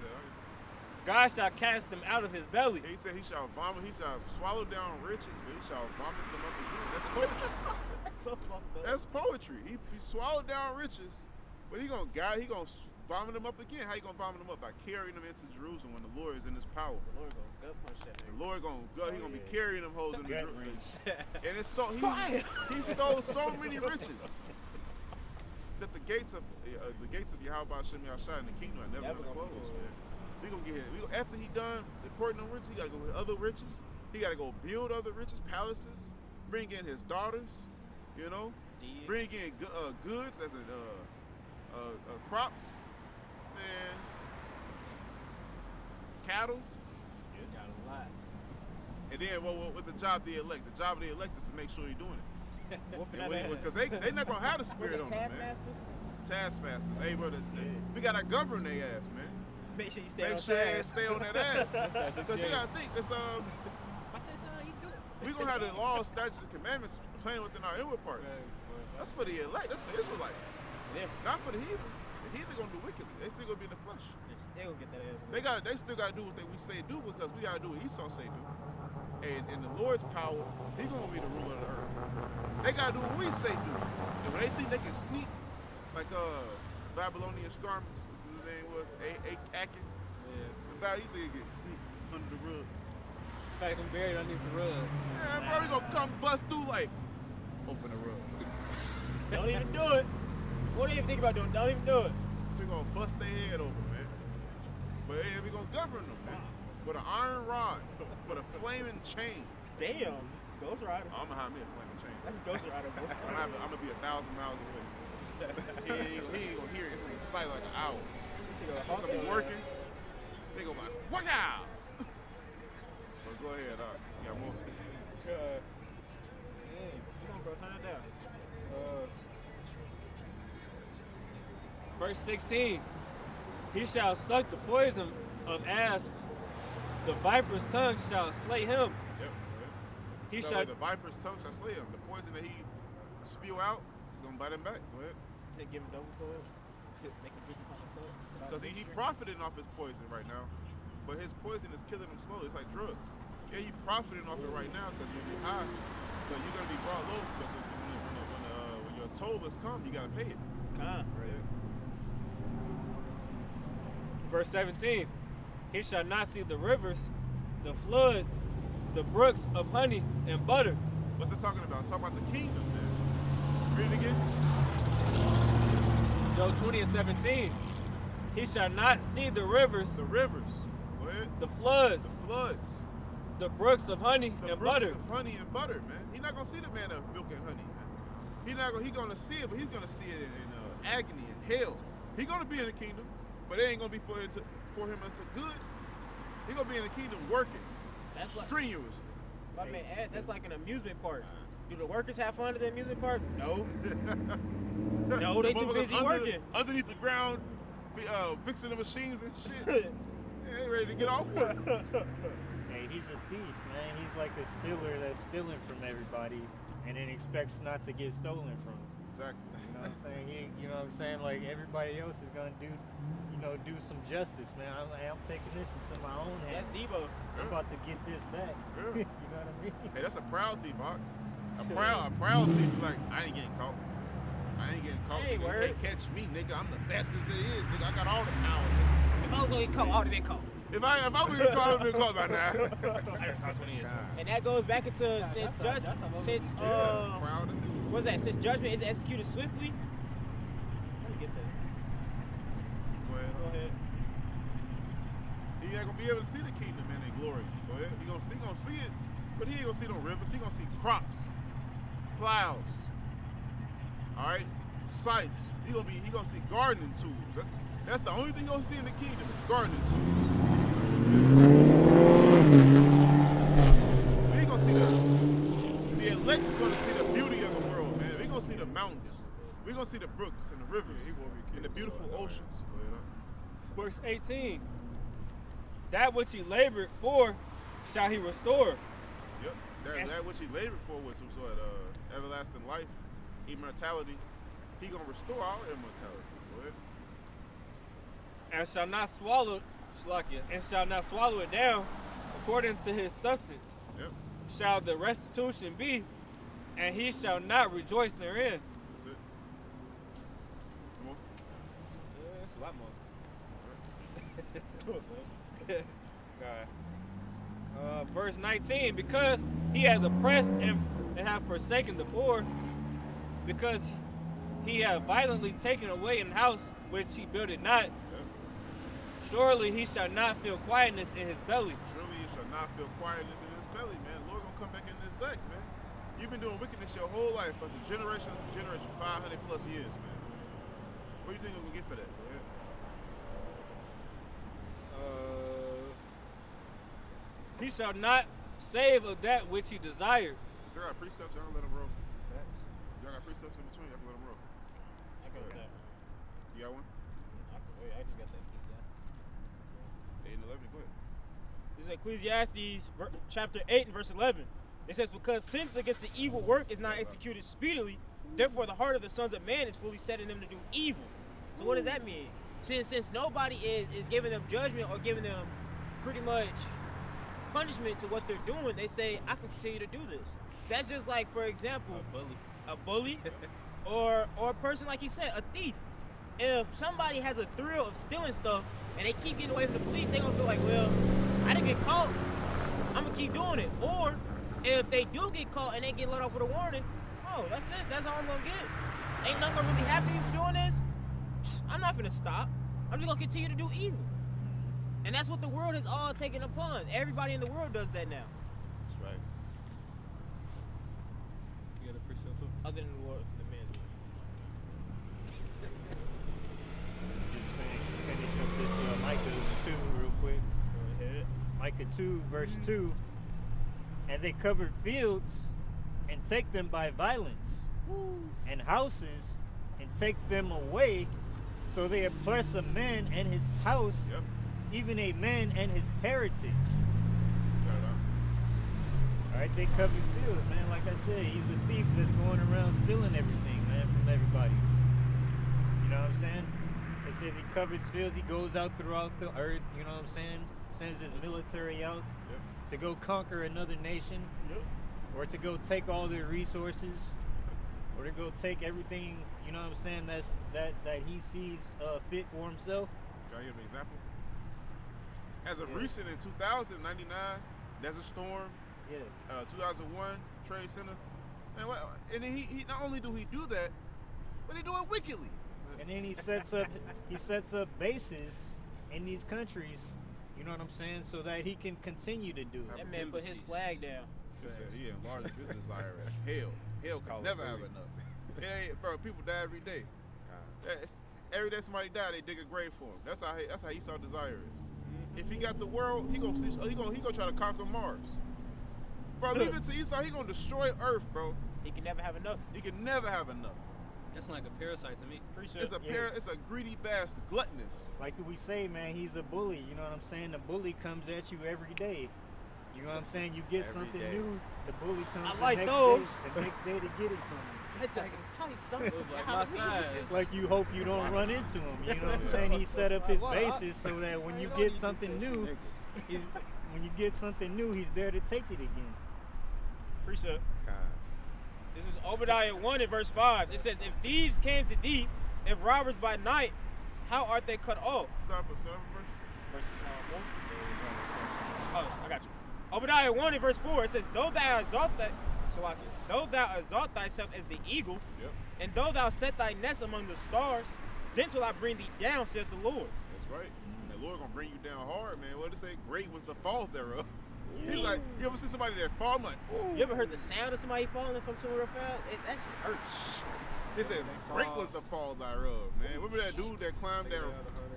God shall cast them out of his belly. He said he shall swallow down riches, but he shall vomit them up again. That's poetry. That's so fucked up. That's poetry. He swallowed down riches, but he gonna vomit them up again. How you gonna vomit them up? By carrying them into Jerusalem when the Lord is in his power. The Lord gonna gut punch that The nigga. Lord he gonna be carrying them hoes in the Gut Jerusalem. reach. And it's so he stole so many riches that the gates of Yahweh Hashem Yahshua in the kingdom are never gonna close, man. We gonna get him. After he done deporting them riches, he gotta go with other riches. He gotta go build other riches, palaces, bring in his daughters, you know, bring in goods as in crops, man, cattle. You got a lot. And then with the job of the elect is to make sure you're doing it. Whooping that ass. Because they not gonna have the spirit on them, man. Taskmasters? Taskmasters. Hey, brother, we gotta govern their ass, man. Make sure you stay Make on sure they task. stay on that ass. Because you gotta think, it's Watch that son, you do it. we gonna have the laws, statutes, and commandments playing within our inward parts. That's for the elect. That's for Israelites. Yeah. Not for the heathen. The heathen gonna do wickedly. They still gonna be in the flesh. They still get that ass. They still gotta do what we say do, because we gotta do what Esau say do. And in the Lord's power, he gonna be the ruler of the earth. They gotta do what we say do. And when they think they can sneak, like Babylonian garments, what his name was, Akin. Yeah. You think they can sneak under the rug? In fact, I'm buried underneath the rug. Yeah, bro, he gonna come bust through like, open the rug. Don't even do it. What do you even think about doing? Don't even do it. We gonna bust their head open, man. But yeah, we gonna govern them, man. With an iron rod, with a flaming chain. Damn. Ghost Rider. I'm gonna have me a flaming chain. That's Ghost Rider, boy. I'm gonna be 1,000 miles away. He ain't gonna hear it. It's gonna sight like an owl. I'm gonna be working. They gonna be like, work out! But go ahead, you got more? Hey, come on, bro. Turn it down. Verse 16. He shall suck the poison of asp. The viper's tongue shall slay him. Yep. He So shall. the viper's tongue shall slay him. The poison that he spew out is gonna bite him back. Go ahead. They give him double for it. Make him drink it from the cup. Because he profiting off his poison right now. But his poison is killing him slowly. It's like drugs. Yeah, you profiting off it right now because you'll be high, but you're gonna be brought low because when your tollers come, you gotta pay it. Con. Verse 17, he shall not see the rivers, the floods, the brooks of honey and butter. What's it talking about? It's talking about the kingdom, man. Read it again. Job 20:17, he shall not see the rivers, The rivers. Go ahead. the floods, The floods. the brooks of honey The and brooks butter. of honey and butter, man. He's not gonna see the man of milk and honey, man. He's gonna see it, but he's gonna see it in agony and hell. He's gonna be in the kingdom, but it ain't gonna be for him unto good. He's gonna be in the kingdom working, That's like, strenuously. my man, that's like an amusement park. Do the workers have fun at the amusement park? No. No, they The too motherfuckers busy working. underneath the ground, fixing the machines and shit. They ain't ready to get off work. Hey, he's a thief, man. He's like a stealer that's stealing from everybody and then expects not to get stolen from. Exactly. You know what I'm saying? You know what I'm saying? Like everybody else is gonna do some justice, man. I'm taking this into my own hands. That's Debo. I'm about to get this back. Yeah. You know what I mean? Hey, that's a proud thief, Hawk. A proud thief. Like, I ain't getting caught. I ain't getting caught. Hey, Nigga. word. You can't catch me, nigga. I'm the best as there is, nigga. I got all the power, nigga. If I was gonna get caught, I would've been caught. If I was gonna caught, I would've been caught by now. And that goes back into since judgment, since Proud as hell. what's that? Since judgment is executed swiftly. Let me get that. Go ahead. Go ahead. He ain't gonna be able to see the kingdom, man, in glory. Go ahead. He gonna see it, but he ain't gonna see no rivers. He gonna see crops, plows. All right, scythes. He gonna see gardening tools. That's the only thing you're gonna see in the kingdom is gardening tools. We gonna see the elect's gonna see the beauty of the world, man. We gonna see the mountains. We gonna see the brooks and the rivers and the beautiful oceans. Verse 18, that which he labored for shall he restore. Yep. That which he labored for was what? Everlasting life, immortality. He gonna restore our immortality. Go ahead. And shall not swallow, and shall not swallow it down according to his substance. Yep. Shall the restitution be, and he shall not rejoice therein. That's it. Come on. That's a lot more. God. Verse 19, because he has oppressed and have forsaken the poor, because he hath violently taken away an house which he builded not. Yep. Surely he shall not feel quietness in his belly. Surely you shall not feel quietness in his belly, man. Lord gonna come back in this sack, man. You've been doing wickedness your whole life, but it's generation to generation, 500 plus years, man. What do you think we're gonna get for that, man? He shall not save of that which he desired. Y'all got precepts, y'all gonna let them roll. Y'all got precepts in between, y'all can let them roll. I go with that. You got one? Wait, I just got that. 8 and 11, go ahead. This is Ecclesiastes chapter 8 and verse 11. It says, because since against the evil work is not executed speedily, therefore the heart of the sons of man is fully set in them to do evil. So what does that mean? Since nobody is giving them judgment or giving them pretty much punishment to what they're doing, they say, I can continue to do this. That's just like, for example, a bully or a person, like he said, a thief. If somebody has a thrill of stealing stuff and they keep getting away from the police, they're gonna feel like, well, I didn't get caught, I'm gonna keep doing it. Or if they do get caught and they get let off with a warning, oh, that's it, that's all I'm gonna get. Ain't nothing gonna really happen to you for doing this. I'm not gonna stop. I'm just gonna continue to do evil. And that's what the world has all taken upon. Everybody in the world does that now. That's right. You got a precept too? Other than the Lord, the man's Just finish up this Micah 2 real quick. Go ahead. Micah 2 verse 2. And they covered fields and take them by violence, and houses and take them away. So they oppress a man and his house, Yep. even a man and his heritage. Got it out. All right, they covered fields, man. Like I said, he's a thief that's going around stealing everything, man, from everybody. You know what I'm saying? It says he covers fields. He goes out throughout the earth. You know what I'm saying? Sends his military out, to go conquer another nation, Yep. or to go take all their resources, or to go take everything, you know what I'm saying, that he sees fit for himself. Can I give an example? As of Yeah. recent in 2099, Desert Storm, Yeah. 2001, Trade Center. And then he not only do he do that, but he do it wickedly. And then he sets up bases in these countries, you know what I'm saying, so that he can continue to do it. That man put his flag down. He said he enlarged business desire as hell. Hell Call could it never have greed. enough. It ain't, bro. People die every day. Every day somebody die, they dig a grave for him. That's how Esau desire is. If he got the world, he gonna try to conquer Mars. Bro, leave it to Esau. He gonna destroy Earth, bro. He can never have enough. He can never have enough. That's like a parasite to me. Appreciate It's a greedy bastard, gluttonous. Like we say, man, he's a bully, you know what I'm saying? The bully comes at you every day. You know what I'm saying? You get Every something day. new, the bully comes I the like next those. day, the next day to get it from you. That jacket is tight, son. It was like my size. It's like you hope you don't run into him. You know what I'm saying? He set up his bases so that when you get something new, he's there to take it again. Appreciate it. God. This is Obadiah 1 and verse 5. It says, if thieves came to deep, if robbers by night, how art they cut off? Stop it, verse. Verse 4. Oh, I got you. Obadiah 1 and verse 4, it says, though thou exalt thyself as the eagle, Yep, and though thou set thy nest among the stars, then shall I bring thee down, saith the Lord. that's right. And the Lord gonna bring you down hard, man. What did it say? Great was the fall thereof. He's like, you ever see somebody that fall? I'm like, ooh. You ever heard the sound of somebody falling from somewhere fast? That shit hurts. It says, great was the fall thereof, man. Remember that dude that climbed there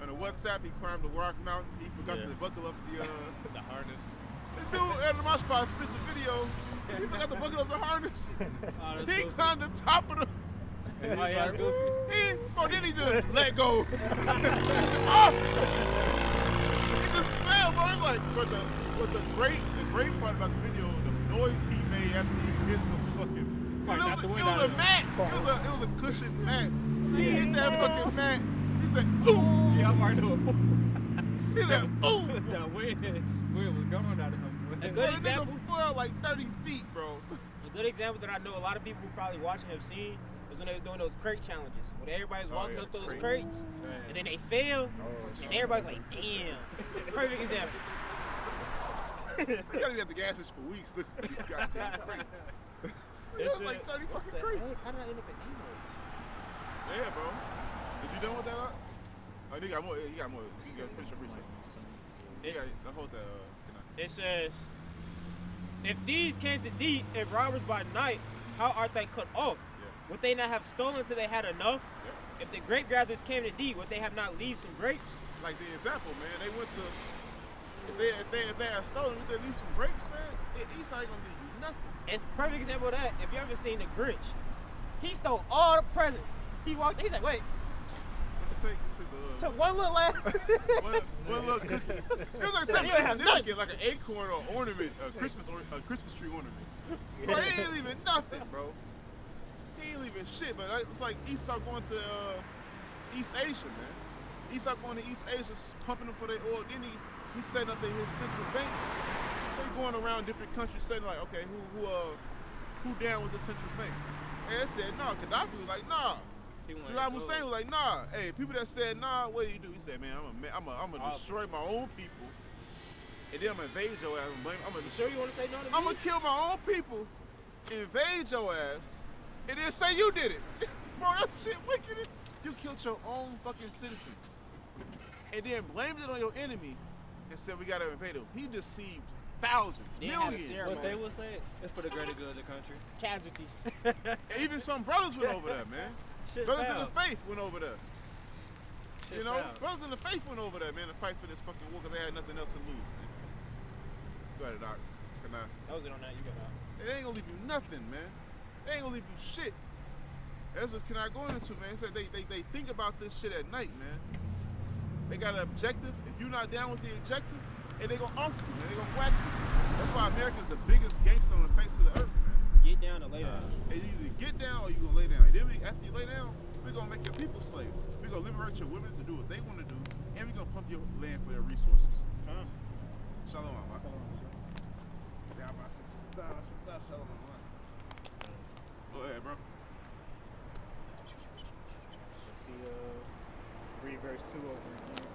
on the WhatsApp? He climbed the Rock Mountain. He forgot to buckle up the The harness. the dude at my spot sent the video. He forgot to buckle up the harness. Oh, that's He goofy. climbed the top of the. Oh, yeah, that's goofy. Then he just let go. Oh! He just fell, bro. It's like, but the great part about the video, the noise he made after he hit the fucking. Like, It got the was wind out a of it. mat. It was a cushioned mat. He hit that fucking mat. He said, ooh. Yeah, I'm already doing. He said, ooh. That wind was going out of him. A good Bro, the example. nigga fell like 30 feet, bro. A good example that I know a lot of people who probably watching have seen was when they was doing those crate challenges. When everybody was Oh, walking yeah, up those crate. crates, and then they fail, and everybody's like, damn. Perfect example. You gotta be at the gas station for weeks looking for these goddamn crates. It was like 30 fucking What the crates. heck? How did I end up at Nemo's? Yeah, bro. Did you done with that? Oh, you got more. You got more. You got to finish your research. It's- Yeah, hold that. It says, if these came to deep, if robbers by night, how art they cut off? Yeah. Would they not have stolen till they had enough? Yep. If the grape gatherers came to deep, would they have not leave some grapes? Like the example, man. They went to. If they had stolen, would they leave some grapes, man? Esau ain't gonna leave you nothing. It's a perfect example of that. If you ever seen the Grinch, he stole all the presents. He walked. He said, "Wait, Take the took one little ass." one little cookie. It was like something You ain't have significant, like an acorn or ornament, a Christmas tree ornament. Bro, he ain't leaving nothing, bro. He ain't leaving shit. But it's like Esau going to East Asia, man. Esau going to East Asia, pumping them for their oil. Then he's setting up his central bank. They going around different countries, saying like, okay, who down with the central bank? And they said, no. Gaddafi was like, nah. Saddam Hussein was like, nah. Hey, people that said nah, what do you do? He said, man, I'm gonna destroy my own people, and then I'm gonna invade your ass. Sure, you want to say no to me? I'm gonna kill my own people, invade your ass, and then say you did it. Bro, that shit wicked. You killed your own fucking citizens, and then blamed it on your enemy, and said we gotta invade them. He deceived thousands, They had a millions. ceremony. What they will say, it's for the greater good of the country. Casualties. And even some brothers went over there, man. Shit Brothers in foul. the faith went over there. Shit You know, foul. brothers in the faith went over there, man, to fight for this fucking war because they had nothing else to lose. Man. Go ahead, Doc. Can I? That was it on that. You got that. They ain't gonna leave you nothing, man. They ain't gonna leave you shit. That's what can I go into, man. It said they think about this shit at night, man. They got an objective. If you're not down with the objective, and they gonna off you, man. They gonna whack you. That's why America's the biggest gangster on the face of the earth, man. Get down or lay down. And you either get down or you gonna lay down. And then after you lay down, we're gonna make your people slaves. We're gonna liberate your women to do what they wanna do, and we're gonna pump your land for their resources. Shalom. Go ahead, bro. Let's see, read verse 2 over again.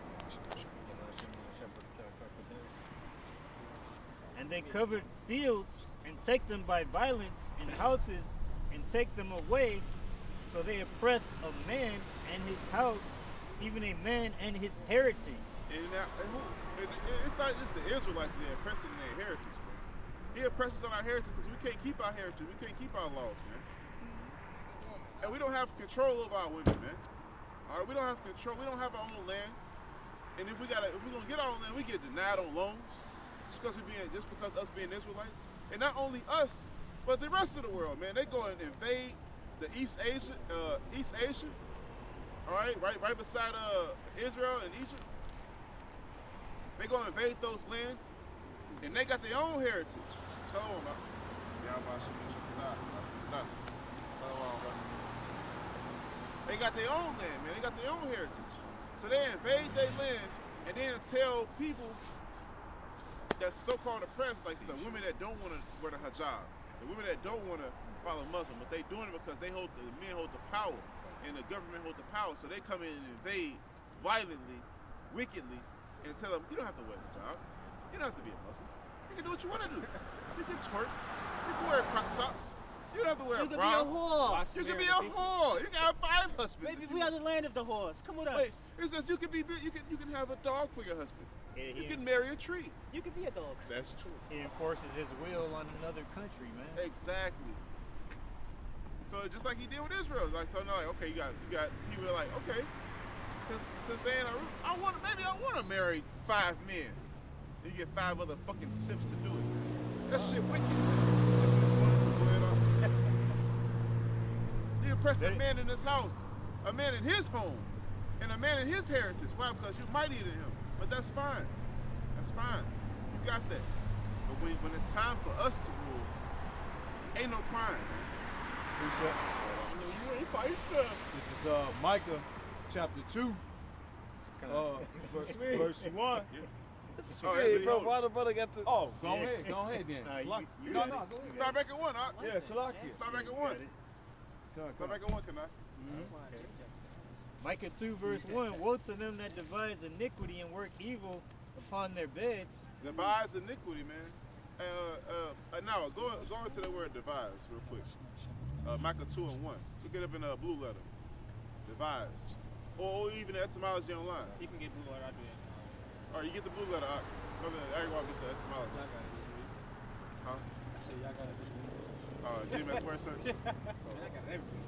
And they covered fields and take them by violence, and houses and take them away. So they oppress a man and his house, even a man and his heritage. It's not just the Israelites that are oppressing their heritage, man. He oppresses on our heritage because we can't keep our heritage. We can't keep our laws, man. And we don't have control over our women, man. All right, we don't have control. We don't have our own land. And if we're gonna get our own land, we get denied on loans just because us being Israelites. And not only us, but the rest of the world, man. They go and invade the East Asia. All right, right beside Israel and Egypt. They go invade those lands, and they got their own heritage. Shalom, man. They got their own land, man. They got their own heritage. So they invade their land and then tell people that's so-called oppressed, like the women that don't want to wear the hijab, the women that don't want to follow Muslim, but they doing it because the men hold the power and the government hold the power. So they come in and invade violently, wickedly, and tell them, you don't have to wear the hijab. You don't have to be a Muslim. You can do what you want to do. You can twerk. You can wear crop tops. You don't have to wear a bra. You can be a whore. You can be a whore. You can have 5 husbands. Baby, we are the land of the whores. Come with us. Wait, it says you can have a dog for your husband. Yeah, You can marry a tree. You can be a dog. That's true. He enforces his will on another country, man. Exactly. So just like he did with Israel, like telling them, like, okay, you got people that are like, okay, since they ain't maybe I want to marry 5 men. And you get 5 other fucking simps to do it. That shit wicked. You oppress a man in his house, a man in his home, and a man in his heritage. Why? Because you mightier than him. But that's fine. That's fine. You got that. But when it's time for us to rule, ain't no crime, man. This is Micah chapter 2. Verse 1. Hey, bro, why the brother got the... Oh, go ahead then. You Go ahead. Start back at 1, huh? Yeah, Salakia. Start back at 1. Start back at 1, can I? Micah 2 verse 1, woe to them that devise iniquity and work evil upon their beds. Devise iniquity, man. Now, go into the word devise real quick. Micah 2 and 1. So get up in a blue letter. Devise. Or even the etymology online. You can get blue light, I'll do that. Or you get the blue letter out. Everyone get the etymology. Y'all got it this week. Huh? I said y'all got it this week. GMS word search. Man, I got everything.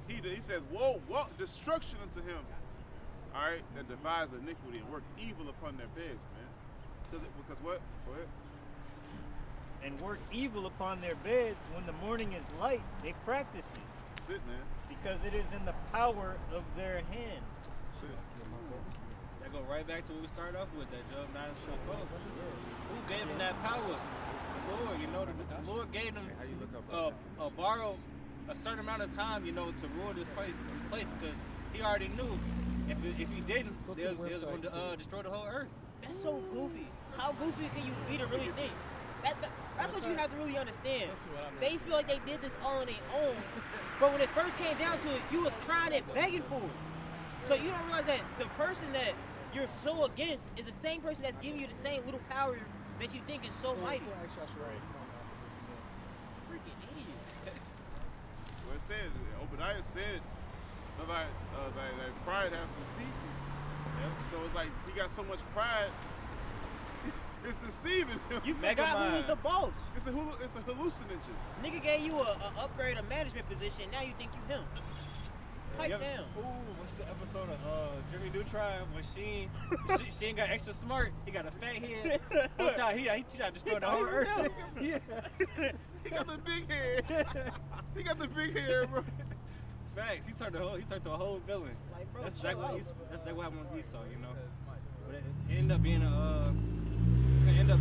He says, woe, destruction unto him, all right, that devise iniquity and work evil upon their beds, man. Because what? Go ahead. And work evil upon their beds when the morning is light, they practice it. Sit, man. Because it is in the power of their hand. Sit. That go right back to what we started off with, that Job 9 and 4. Who gave him that power? The Lord, you know, the Lord gave him borrow a certain amount of time, you know, to rule this place because he already knew if he didn't, they was going to destroy the whole earth. That's so goofy. How goofy can you be to really think? That's what you have to really understand. They feel like they did this all on their own, but when it first came down to it, you was crying and begging for it. So you don't realize that the person that you're so against is the same person that's giving you the same little power that you think is so mighty. Freaking idiot. Well, it said, Obadiah said, that pride has deceived you. Yeah. So it's like he got so much pride, it's deceiving him. You forgot who was the boss. It's a hallucinogen. Nigga gave you a upgrade, a management position. Now you think you him. Pipe down. Ooh, what's the episode of Jimmy Neutron when she ain't got extra smart? He got a fat head. One time he tried to destroy the whole earth. Yeah. He got the big head. He got the big hair, bro. Facts. He turned to a whole villain. Like, bro, that's exactly what happened with Esau, you know. But it ended up being it's gonna end up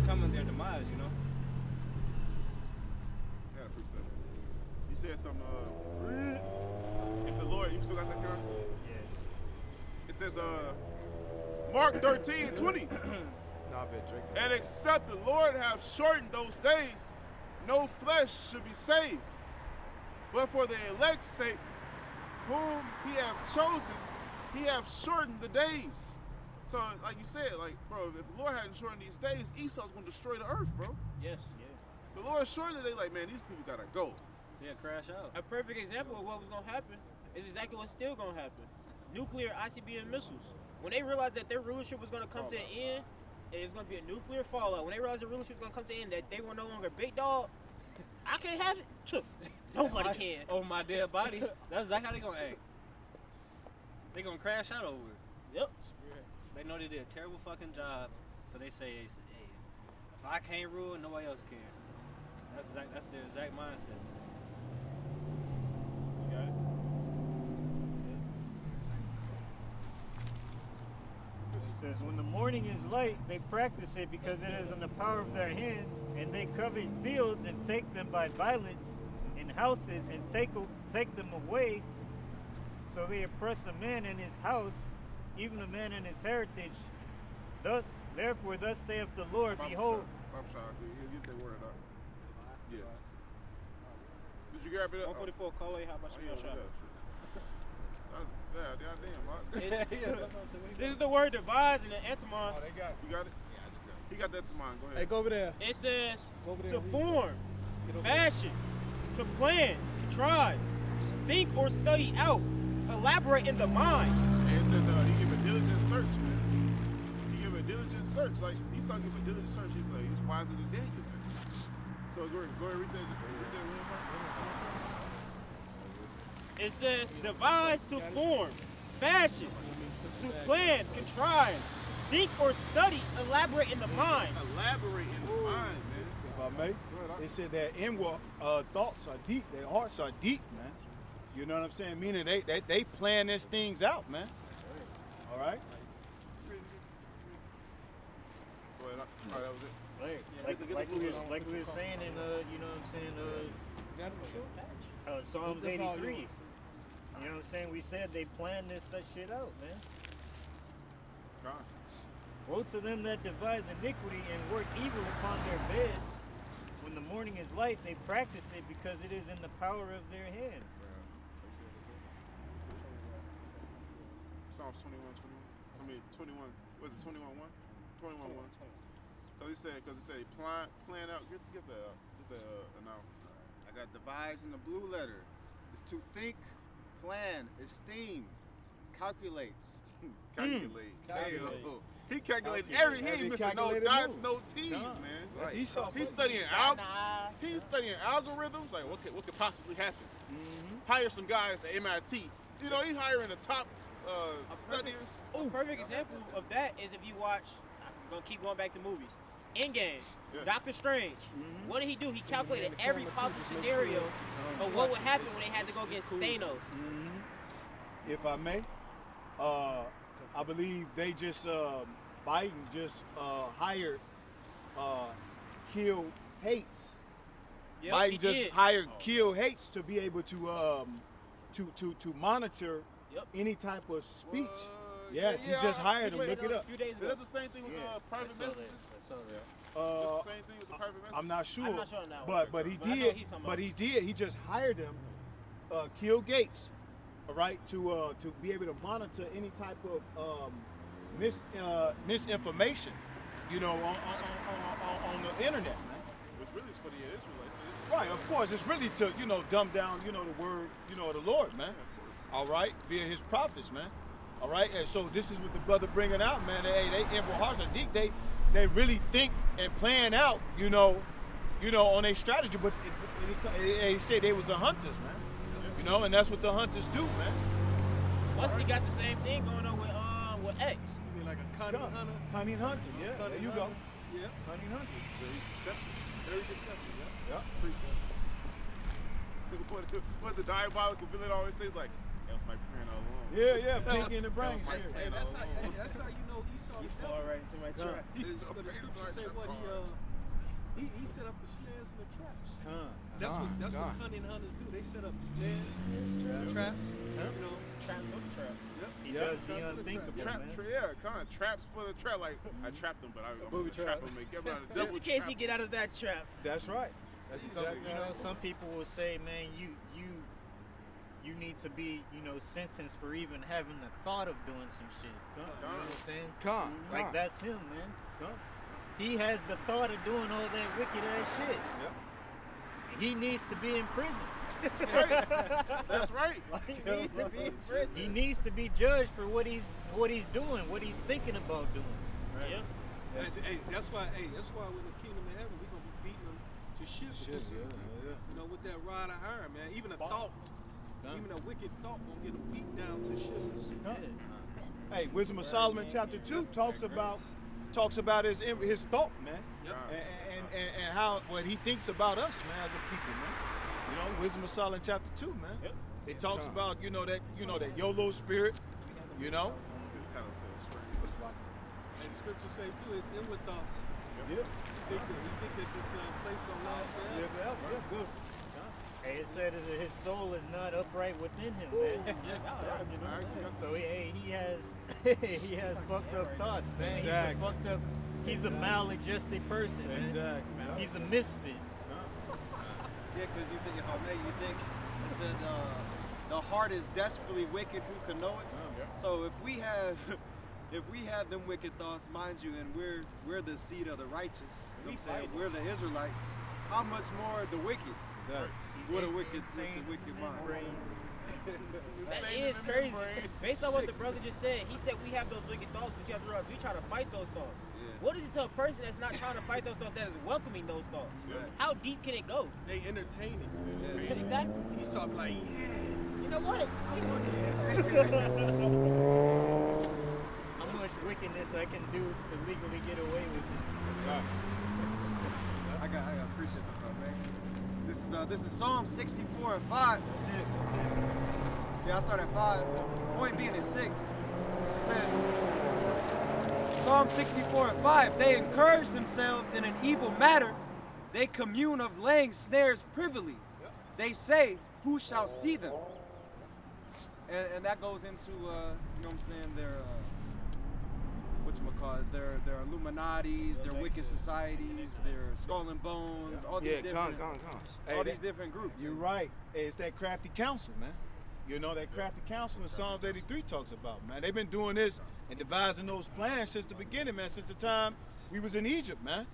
becoming their demise, you know. Yeah, I appreciate it. You said something. If the Lord, you still got that gun? Yeah. It says, Mark 13:20. Nah, I bet Drake. And except the Lord have shortened those days, no flesh should be saved. But for the elect's sake, whom he have chosen, he have shortened the days. So, like you said, like, bro, if the Lord hadn't shortened these days, Esau's gonna destroy the earth, bro. Yes. The Lord shortened the day, like, man, these people gotta go. Yeah, crash out. A perfect example of what was gonna happen is exactly what's still gonna happen. Nuclear ICBM missiles. When they realized that their rulership was gonna come to an end, and it was gonna be a nuclear fallout. When they realized their rulership was gonna come to an end, that they were no longer big dog. I can't have it. Nobody can. Over my dead body. That's exactly how they gonna act. They gonna crash out over it. Yep. They know they did a terrible fucking job, so they say, hey, if I can't rule, nobody else can. That's their exact mindset. You got it? It says, when the morning is light, they practice it because it is in the power of their hands, and they covet fields and take them by violence, and houses and take them away. So they oppress a man in his house, even a man in his heritage. Therefore, thus saith the Lord, behold. You get that word out. Yeah. Did you grab it up? 144 Koei, how about you shot? This is the word devise in the Antimon. Oh, they got it. You got it? Yeah, I just got it. He got that to mine. Go ahead. Hey, go over there. It says Over there, to read form, Get over fashion, to plan, contrive, think or study out, elaborate in the mind. And it says he give a diligent search, man. He give a diligent search. Like Esau give a diligent search. He's like, he's wiser than Daniel, man. So go ahead, read that. Read that one time. It says devise to form, fashion, to plan, contrive, think or study, elaborate in the mind. Elaborate in the mind, man. If I may, they said their inward thoughts are deep, their hearts are deep, man. You know what I'm saying? Meaning they plan these things out, man. All right? Go ahead. All right, that was it. Like we were saying in you know what I'm saying, Psalms 83. You know what I'm saying? We said they planned this such shit out, man. God. Woe to them that devise iniquity and work evil upon their beds. When the morning is light, they practice it because it is in the power of their hand. Psalms 21. Was it 21:1? 21:1. Because it said plan out. Get the now. I got devise in the blue letter. It's to think, plan, esteem, calculates. Calculate. Calculate. Damn. He calculated Calculate. he ain't Every missing no calculated dots, move. no T's, Nah. man. That's Like, Esau. he's studying he's studying algorithms. Like what could possibly happen? Hire some guys at MIT. You know, he's hiring the top studiers. A perfect example of that is if you watch, I'm gonna keep going back to movies. Endgame, Yeah. Doctor Strange. What did he do? He calculated every possible scenario of what would happen when they had to go against Thanos. If I may, I believe they just Biden just hired Kill Hates. Yep, Biden he just did. hired Kill Hates to be able to monitor Yep. any type of speech. What? Yes, he just hired him. Look it up. A few days Is ago. that the same thing with private messages? That's the same thing with the private messages. I'm not sure. I'm not sure on that one. but he But I know did. what he's talking But about. he did. He just hired him, Kill Gates, all right, to be able to monitor any type of misinformation, you know, on the internet, man. Which really is for the Israelites. Right, of course, it's really to dumb down the word of the Lord, man. All right, via His prophets, man. All right, and so this is what the brother bringing out, man. They inward hearts are deep. They really think and plan out, on a strategy. But he said they was the hunters, man. And that's what the hunters do, man. Musty got the same thing going on with X. You mean like a cunning hunter? Cunning hunter, yeah. There you go. Yeah. Cunning hunter. Very deceptive, yeah. Yeah. What the diabolical villain always says, like, that was my plan all along. Yeah, pinky in the brain. That was my Yeah. plan Hey, all that's how you know Esau You the fall devil. right into my Yeah. trap. The scripture say what He set up the snares and the traps. Con. That's what cunning hunters do. They set up snares, traps. You know, Trap for the trap. Yep. He Yeah. does Trap the for the unthinkable, Trap, man. traps for the trap. Like I trapped him, but I'm Booby gonna trap trap. him and get him out of Just double in case trap he get out of that trap. That's right. That's exactly You know, some people will say, man, you need to be, sentenced for even having the thought of doing some shit. You know what I'm saying? Come. Like that's him, man. He has the thought of doing all that wicked ass shit. Yep. He needs to be in prison. That's right. He needs to be in prison. He needs to be judged for what he's doing, what he's thinking about doing. Yep. Hey, that's why in the kingdom of heaven we gonna be beating them to shit. You know, with that rod of iron, man. Even a thought, even a wicked thought gonna get them beat down to shivers. Hey, Wisdom of Solomon chapter 2 talks about his thought, man. Yep. And how what he thinks about us, man, as a people, man. You know, Wisdom of Solomon chapter 2, man. Yep. It talks about, that YOLO spirit, Good tattletale straight. And the scriptures say too, it's inward thoughts. Yeah. You think that this place gonna last forever? Good. Hey, it said that his soul is not upright within him, man. So he has he has fucked up thoughts, man. Exactly. He's a maladjusted person, man. Exactly. He's a misfit. Yeah, because you think, if I may, you think it says the heart is desperately wicked. Who can know it? So if we have them wicked thoughts, mind you, and we're the seed of the righteous. You know what I'm saying? We're the Israelites. How much more the wicked? Exactly. What a wicked, insane wicked mind. That is crazy. Based on what the brother just said, he said we have those wicked thoughts, but you have to realize we try to fight those thoughts. Yeah. What is it to a person that's not trying to fight those thoughts, that is welcoming those thoughts? Right. How deep can it go? They entertain it. Yeah. Exactly. He saw like, You know what? How much wickedness I can do to legally get away with it. I appreciate that, bro, man. This is Psalm 64 and 5. That's it. Yeah, I start at 5. Point being at 6. It says, Psalm 64 and 5. They encourage themselves in an evil matter. They commune of laying snares privily. They say, who shall see them? And that goes into, you know what I'm saying, their, their Illuminatis, their wicked societies, their Skull and Bones, all these different, all these different groups. You're right. It's that crafty counsel, man. You know, that crafty counsel in Psalms 83 talks about, man. They've been doing this and devising those plans since the beginning, man, since the time we was in Egypt, man.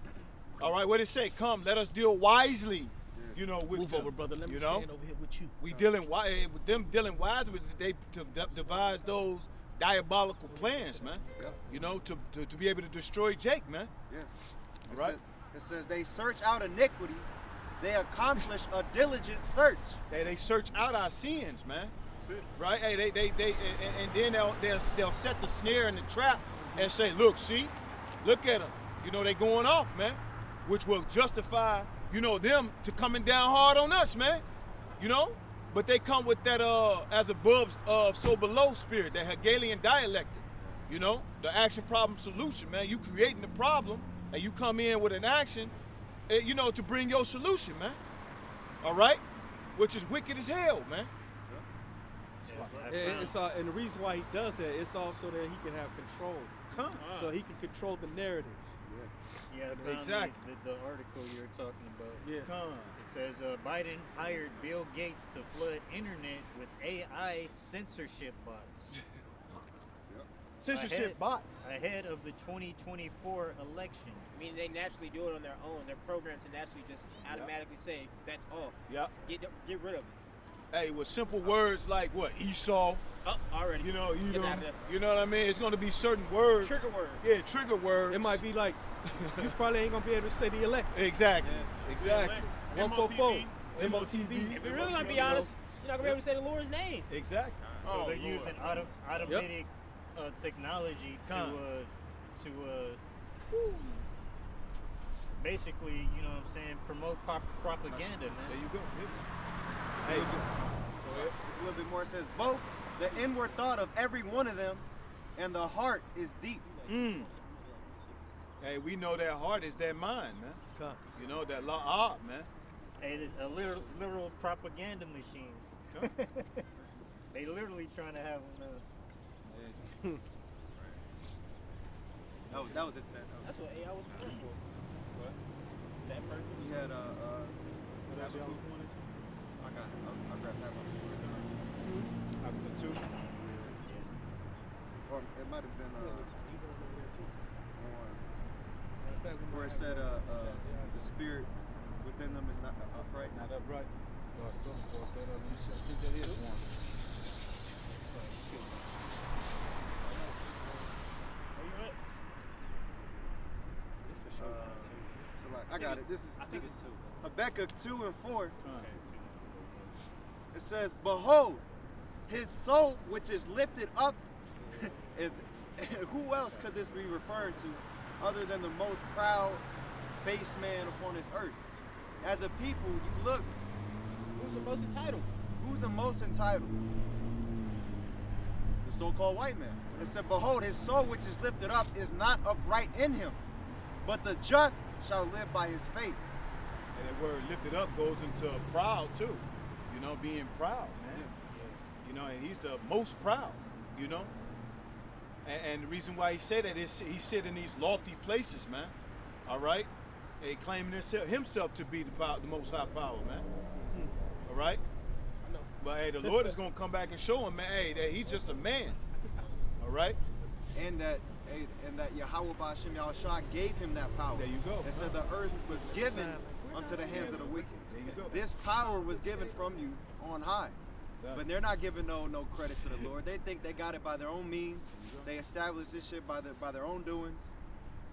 All right, what it say? Come, let us deal wisely, with move them, over, brother. Let me you know? stand over here with you. We with them dealing wise with they to devise those diabolical plans, man. Yeah. To be able to destroy Jake, man. Yeah. All right. It says they search out iniquities. They accomplish a diligent search. They search out our sins, man. Right? Hey, they and then they'll set the snare and the trap and say, look at them. They going off, man, which will justify, them to coming down hard on us, man. But they come with that as above, so below spirit, that Hegelian dialectic. The action problem solution, man. You creating the problem and you come in with an action, to bring your solution, man. All right? Which is wicked as hell, man. And the reason why he does that, it's also that he can have control. So he can control the narrative. Yeah, I found Exactly. the article you're talking about. Yeah. It says Biden hired Bill Gates to flood internet with AI censorship bots Censorship bots. ahead of the 2024 election. Meaning they naturally do it on their own. They're programmed to naturally just automatically say, that's off. Yep. Get rid of it. Hey, with simple words like what? Esau. Oh, already. You know out of there. what I mean? It's gonna be certain words. Trigger word. Yeah, trigger words. It might be like, you probably ain't gonna be able to say the elect. Exactly. Yeah. Exactly. 144. MOTV. If you're really gonna be honest, you're not gonna be able to say the Lord's name. Exactly. So they're using automatic technology to basically, promote propaganda, There man. you go. Hey, it's a little bit more. It says both the inward thought of every one of them and the heart is deep. Hey, we know that heart is that mind, man. Come. You know, that la'ab, man. Hey, it's a literal propaganda machine. They literally trying to have them. That was it. That's what AI was for. What? That purpose. He had That's what I was wanting to. I got it. I'll grab that one. I put 2. Or it might have been where it said the spirit within them is not upright. Not upright. I think that is 1. So like I got it. This is Habakkuk 2 and 4. It says, "Behold, his soul which is lifted up." And who else could this be referring to other than the most proud base man upon this earth? As a people, you look. Who's the most entitled? Who's the most entitled? The so-called white man. It said, "Behold, his soul which is lifted up is not upright in him, but the just shall live by his faith." And that word lifted up goes into proud too. You know, being proud, man. You know, and he's the most proud, you know. And the reason why he said that is he sit in these lofty places, man. All right? And claiming himself to be the most high power, man. All right? I know. But hey, the Lord is going to come back and show him, man, hey, that he's just a man. All right? And that Yahweh Ba'Shem Yahushua gave him that power. There you go. It said the earth was given unto the hands of the wicked. There you go. This power was given from you on high. But they're not giving no credit to the Lord. They think they got it by their own means. They established this shit by their own doings,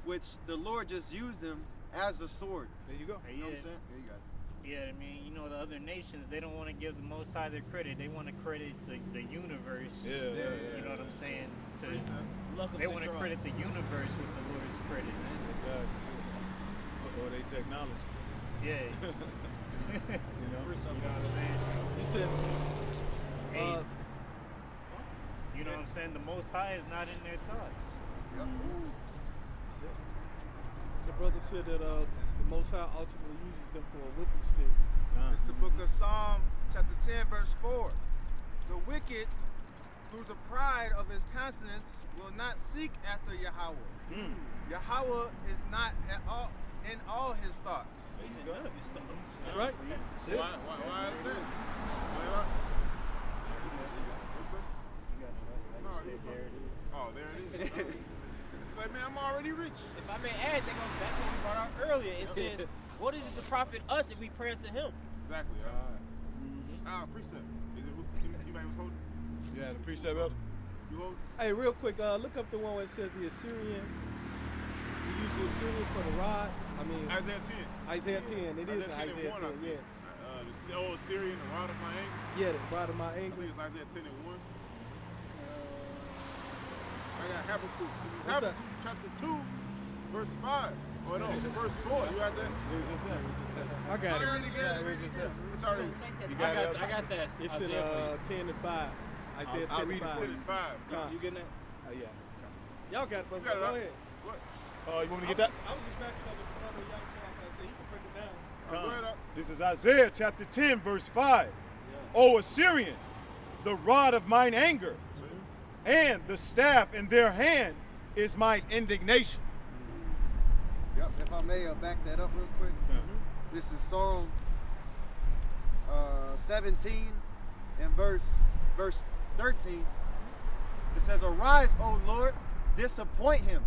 which the Lord just used them as a sword. There you go. You know what I'm saying? There you got it. Yeah, I mean, you know, the other nations, they don't want to give the Most High their credit. They want to credit the universe. Yeah. You know what I'm saying? Luck of They the want to draw. credit the universe with the Lord's credit. Or they technology. Yeah. You know? You know what I'm saying? You said. Hey, you know what I'm saying? The Most High is not in their thoughts. The brother said that the Most High ultimately uses them for a whipping stick. It's the book of Psalm, chapter 10, verse 4. The wicked, through the pride of his conscience, will not seek after Yahweh. Yahweh is not at all in all his thoughts. He's in none of his stuff. That's right. Why is that? Oh, there it is. Like, man, I'm already rich. If I may add, that goes back to what we brought out earlier. It says, what is it to profit us if we pray unto him? Exactly. Precept. Is it anybody was holding? Yeah, the precept elder. You hold? Hey, real quick, look up the one where it says the Assyrian. You use the Assyrian for the rod. I mean, Isaiah 10. It is Isaiah 10, yeah. The old Syrian, the rod of my anger. Yeah, the rod of my I anger. think it's Isaiah 10 and 1. I got Habakkuk. This is What's Habakkuk chapter 2, verse 5. Oh no, verse 4. You got that? I got it. It's already. You got it. I got that. It's in 10 and 5. Isaiah 10 I'll and read it 5. for you. 5. You getting that? Yeah. Y'all got it, brother. You got it, Go huh? ahead. What? You want me to get that? I was just backing up with the brother Yaakov. I said he can break it down. Go ahead up. This is Isaiah chapter 10, verse 5. O Assyrian, the rod of mine anger, and the staff in their hand is mine indignation. Yep, if I may back that up real quick. This is Psalm 17 and verse 13. It says, "Arise, O Lord, disappoint him,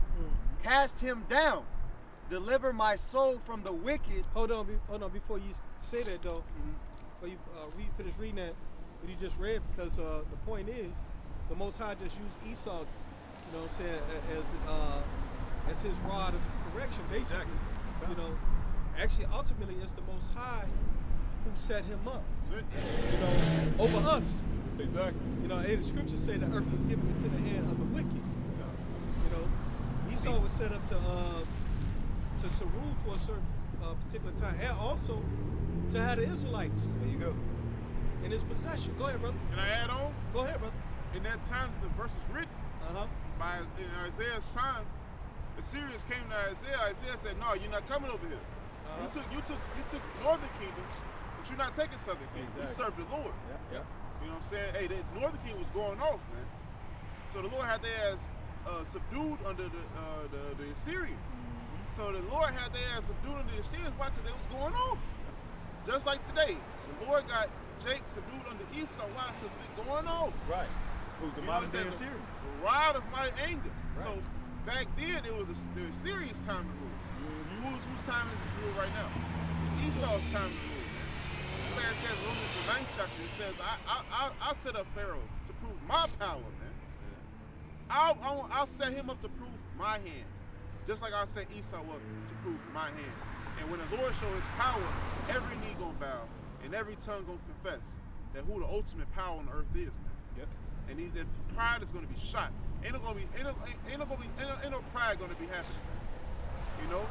cast him down, deliver my soul from the wicked." Hold on, before you say that though, before you finish reading that, what you just read, because the point is, the Most High just used Esau, you know what I'm saying, as his rod of correction, basically. Exactly. You know, actually, ultimately, it's the Most High who set him up, you know, over us. Exactly. You know, and the scriptures say the earth was given into the hand of the wicked. You know, Esau was set up to rule for a certain particular time, and also to have the Israelites There you go. in his possession. Go ahead, brother. Can I add on? Go ahead, brother. In that time, the verse was written Uh huh. in Isaiah's time. the Syrians came to Isaiah. Isaiah said, "No, you're not coming over here. You took northern kingdoms, but you're not taking southern kingdoms. We serve the Lord." Yeah. You know what I'm saying? Hey, the northern kingdom was going off, man. So the Lord had their ass subdued under the Assyrians. So the Lord had their ass subdued under the Assyrians. Why? Because they was going off. Just like today, the Lord got Jake subdued under Esau. Why? Because we're going off. Right. Who's the You know what modern I'm day saying? Assyrian? The rod of my anger. Right. So back then it was the Assyrians' time to rule. Whose time is it to rule right now? It's Esau's time to rule. It says Romans the 9th chapter. It says I'll set up Pharaoh to prove my power, man. I'll set him up to prove my hand, just like I set Esau up to prove my hand. And when the Lord show His power, every knee gonna bow and every tongue gonna confess that who the ultimate power on the earth is, man. Yep. And the pride is gonna be shot. Ain't no pride gonna be happening, you know?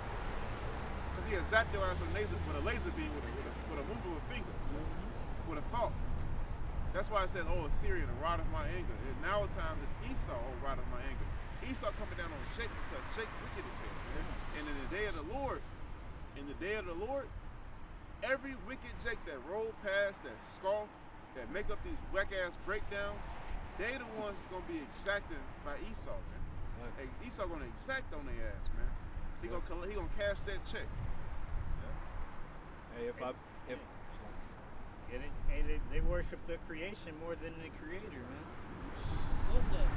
Cause he had zapped your ass with a laser beam with a move of a finger, with a thought. That's why I said, "Oh, Assyria, the rod of my anger." And now at times it's Esau, oh, rod of my anger. Esau coming down on Jake because Jake wicked as hell. And in the day of the Lord, every wicked Jake that roll past, that scoff, that make up these whack ass breakdowns, they the ones that's gonna be exacted by Esau, man. Hey, Esau gonna exact on their ass, man. He gonna cash that check. Hey, They worship the creation more than the creator, man. What's that?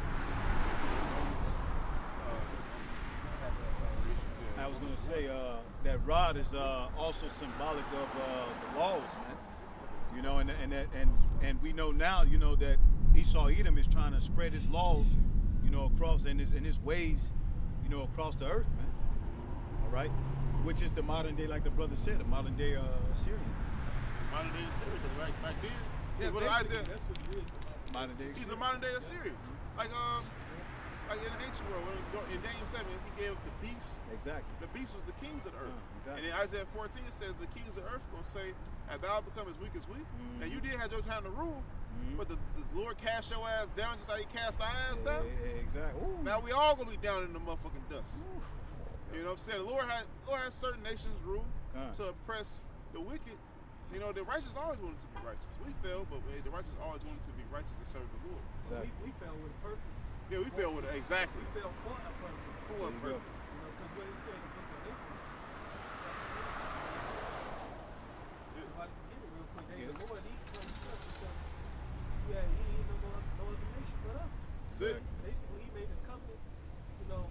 I was gonna say that rod is also symbolic of the laws, man. You know, and we know now, you know, that Esau Edom is trying to spread his laws, you know, across and his ways, you know, across the earth, man. All right, which is the modern day, like the brother said, the modern day Syrian. Modern day Assyria, because back then, Yeah, what basically, Isaiah, that's what it is. Modern day. he's a modern day Assyrian. Like in the ancient world, in Daniel 7, he gave the beasts. Exactly. The beast was the kings of the earth. Exactly. And in Isaiah 14 it says the kings of the earth gonna say, "Have thou become as weak as we?" And you did have your time to rule, but the Lord cast your ass down just like He cast our ass down. Exactly. Ooh. Now we all gonna be down in the motherfucking dust. You know what I'm saying? The Lord had certain nations rule to oppress the wicked. You know, the righteous always wanted to be righteous. We fell, but the righteous always wanted to be righteous and serve the Lord. But we fell with a purpose. Yeah, we fell with it. Exactly. We fell for a purpose. For a There you go. purpose. You know, because what it said in the book of Hebrews. Somebody can get it real quick. Hey, the Lord, He punished us because He ain't no other nation but us. That's it. Basically, He made the covenant, you know,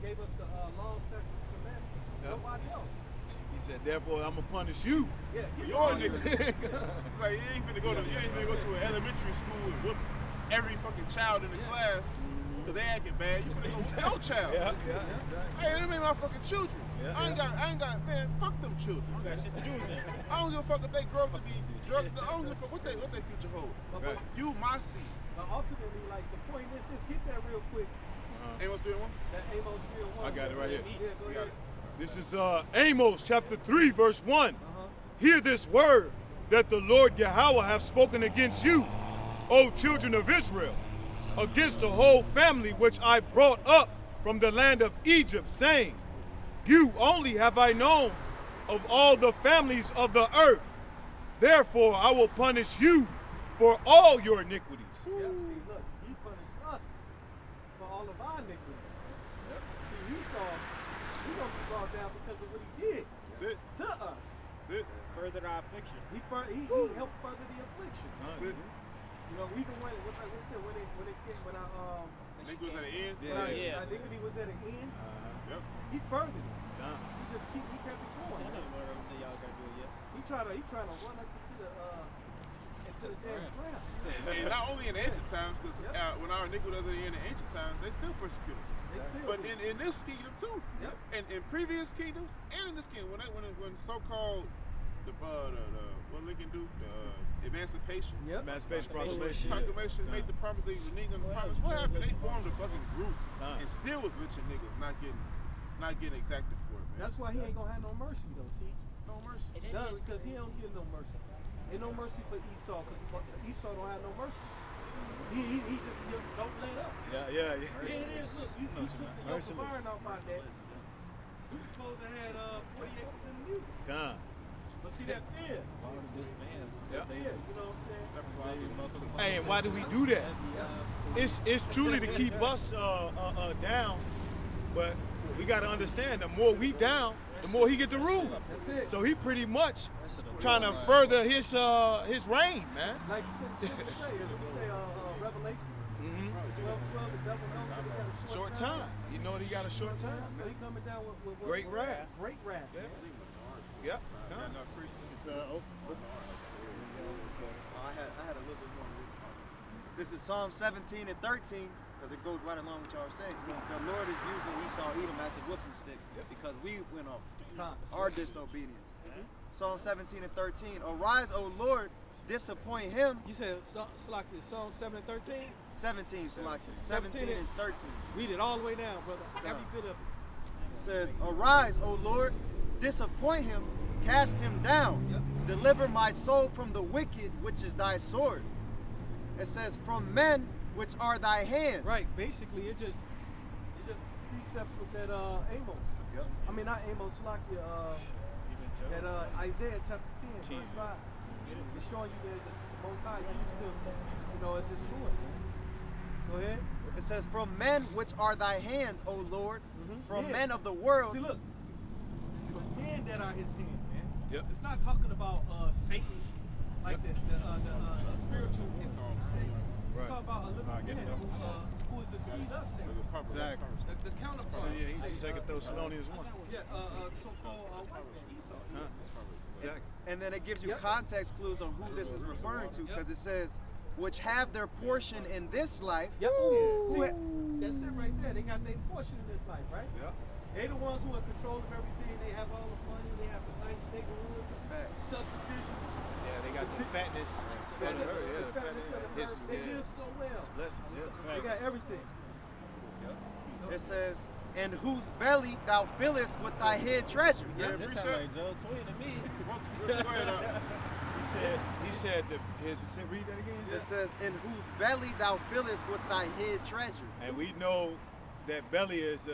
gave us the law, statutes, and commandments. Yep. Nobody else. He said, "Therefore, I'm gonna punish you." Yeah, Your nigga. It's like you ain't finna go to an elementary school and whoop every fucking child in the class because they acting bad. You finna go with no child. Hey, they ain't my fucking children. Yeah, I ain't got, man, fuck them children. I got shit to do with that. I don't give a fuck if they grow up to be drug. I don't give a fuck what they future hold. But, You my seed. but ultimately, like, the point is this, get that real quick. Amos 3:1. That Amos 3:1. I got it right here. Yeah, go We got ahead. it. This is Amos chapter 3, verse 1. Uh-huh. Hear this word that the Lord Yahweh hath spoken against you, O children of Israel, against the whole family which I brought up from the land of Egypt, saying, You only have I known of all the families of the earth. Therefore I will punish you for all your iniquities. Yeah, see, look, He punished us for all of our iniquities, man. See, Esau, he gonna be brought down because of what he did That's it. to us. That's it. Furthered our affliction. He helped further the affliction. That's it. You know, even when what I said when it came when our Nigga was at the end. when our Yeah. iniquity was at an end, Yep. he furthered it. He kept it I going. know man. the Lord ever say y'all gotta do it yet. He trying to run us into the damn ground. And not only in ancient times, because Yep. when our iniquity was in the ancient times, they still persecuted us. They still But do. in this kingdom too, Yep. and in previous kingdoms and in this kingdom, when so-called what Lincoln do, the emancipation, Yep. Emancipation Proclamation. proclamation, made the promise they was reneging the promise. What happened? They formed a fucking group Nah. and still was lynching niggas, not getting exacted for it, man. That's why he ain't gonna have no mercy though. See, no mercy. And no, then because he don't get no mercy. Ain't no mercy for Esau, because Esau don't have no mercy. He just don't let up. Yeah. Yeah, it is. Look, you took the yoke of iron off our neck. We were supposed to have 48% of music. Con. But see that fear. Yeah. Fear, you know what I'm saying? Hey, and why do we do that? It's truly to keep us down, but we got to understand the more we down, the more he get to rule. That's it. So he pretty much trying to further his reign, man. Like you say Revelations. 12, the devil knows that he got a Short time. He know that he got a short time. So he coming down with Great wrath. Great wrath. Yeah. Man. Yep. I had a little bit more of this. This is Psalm 17 and 13, because it goes right along with y'all saying. The Lord is using Esau, Edom as a whooping stick because we went off our disobedience. Psalm 17 and 13. Arise, O Lord, disappoint him. You said Psalm 7 and 13? 17, Salaki. 17 and 13. Read it all the way down, brother. Every bit of it. It says, arise, O Lord, disappoint him, cast him down. Deliver my soul from the wicked, which is thy sword. It says, from men which are thy hands. Right, basically it's just precepts with that Amos. Yep. I mean not Amos, Salakia, that Isaiah chapter 10, verse 5. It's showing you that the Most High used him, as his sword. Go ahead. It says, from men which are thy hand, O Lord, from Men. men of the world. See, look, from men that are his hand, man. Yep. It's not talking about Satan, like the spiritual entity Satan. It's talking about a little man who is the seed of Satan. Exactly. The counterpart. of Satan. Second Thessalonians 1. Yeah, so-called white man, Esau. Exactly. And then it gives you context clues on who this is referring to, because it says, which have their portion in this life. Yep. See, that's it right there. They got their portion in this life, right? Yeah. They the ones who are in control of everything. They have all the money. They have the nice neighborhoods, subdivisions. Yeah, they got the fatness of the earth. Yeah, the fatness of the earth. They live so well. Blessing. Yeah. They got everything. It says, in whose belly thou fillest with thy hid treasure. Yeah, This precept. sound like Joe Twin to me. Go ahead, He said read that again. It says, in whose belly thou fillest with thy hid treasure. And we know that belly is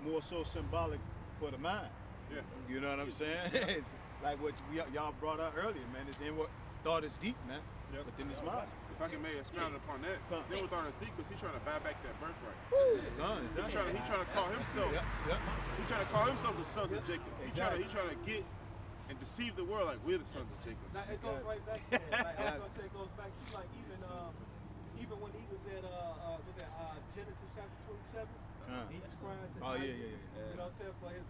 more so symbolic for the mind. Yeah. You know what I'm saying? Like what y'all brought out earlier, man. This inward thought is deep, man. But then it's mouth. If I can make expound upon that, Zin thought it's deep because he's trying to buy back that birthright. Exactly. He's trying to call himself. He's trying to call himself the sons of Jacob. He's trying to get and deceive the world like we're the sons of Jacob. Now it goes right back to that. Like, I was gonna say it goes back to like even when he was at Genesis chapter 27, he was crying to Isaac, you know what I'm saying, for his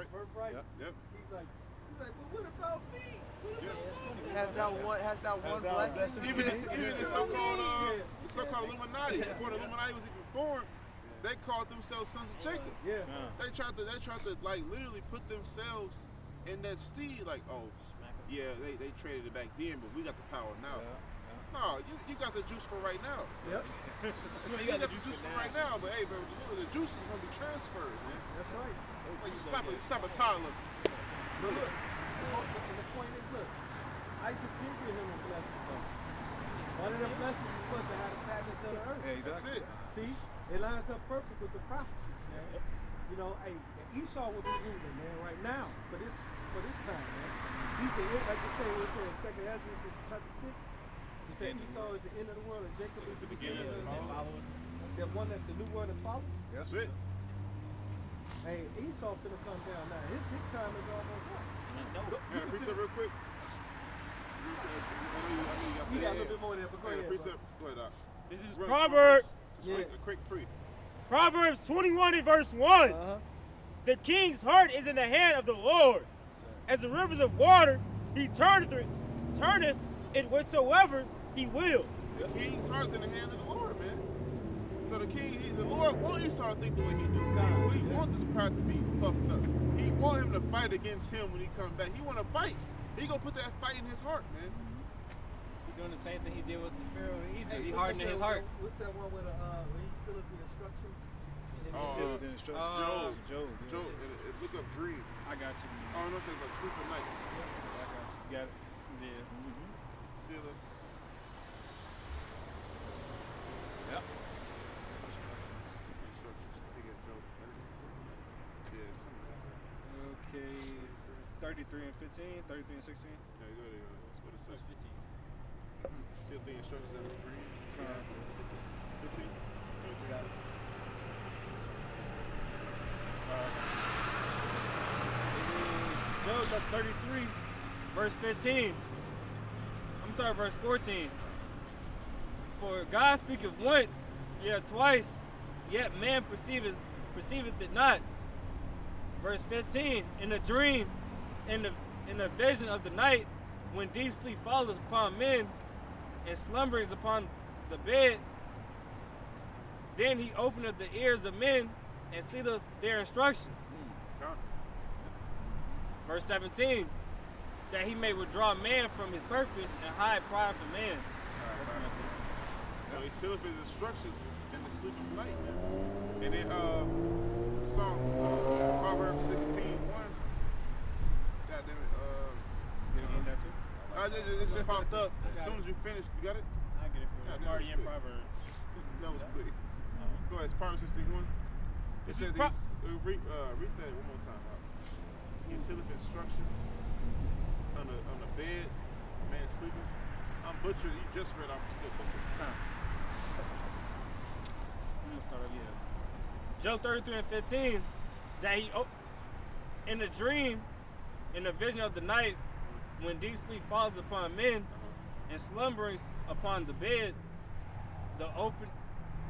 birthright. Yep. He's like, but what about me? What about my blessing? Has that one blessing? Even the so-called Illuminati, before the Illuminati was even formed, they called themselves sons of Jacob. Yeah. They tried to like literally put themselves in that steed, like, oh, yeah, they traded it back then, but we got the power now. No, you got the juice for right now. Yep. You got the juice for right now, but hey, bro, the juice is gonna be transferred, man. That's right. Like you slap a toddler. But look, and the point is, look, Isaac did give him a blessing, though. One of the blessings is what, to have the fatness of the earth. Yeah, exactly. That's it. See, it lines up perfect with the prophecies, man. You know, hey, Esau will be ruling, man, right now for this time, man. He's the end, like you say, we say in 2nd Ezra chapter 6. He said Esau is the end of the world and Jacob is the beginning of the world. The one that the new world that follows. That's it. Hey, Esau finna come down now. His time is almost up. Man, a precept real quick. You got a little bit more there, but go Man, a ahead. precept. Go ahead, Doc. This is Run, Proverbs. Just a quick pre. Proverbs 21 and verse 1. The king's heart is in the hand of the Lord. As the rivers of water, he turneth it whatsoever he will. The king's heart is in the hand of the Lord, man. So the Lord want Esau to think the way he do. He want this pride to be puffed up. He want him to fight against him when he comes back. He want to fight. He gonna put that fight in his heart, man. He's doing the same thing he did with the Pharaoh in Egypt. Hey, He hardened his heart. What's that one where he sealed up the instructions? And then he Sealed the instructions. Job. Look up dream. I got you. Oh, no, it says like sleep at night. You got it. Yeah. Seal it. 33 and 15, 33 and 16. Yeah, go there. That's what it says. Verse 15. See the instructions that we read. 15. 33. Job chapter 33, verse 15. I'm starting verse 14. For God speaketh once, yet twice, yet man perceiveth it not. Verse 15. In a dream, in the vision of the night, when deep sleep falleth upon men, and slumberings upon the bed, then he openeth the ears of men, and sealeth their instruction. Verse 17, that he may withdraw man from his purpose and hide pride from man. So he sealeth his instructions in the sleep of night, man. And then Proverbs 16:1. God damn it. It just popped up as soon as you finished. You got it? I get it for you. I'm already in Proverbs. That was quick. Go ahead, it's Proverbs 16:1. It says, read that one more time. He sealeth instructions on the bed, man sleeping. I'm butchering. You just read. I'm still butchering. I'm gonna start again. Job 33 and 15. That he in a dream, in the vision of the night, when deep sleep falls upon men, and slumberings upon the bed,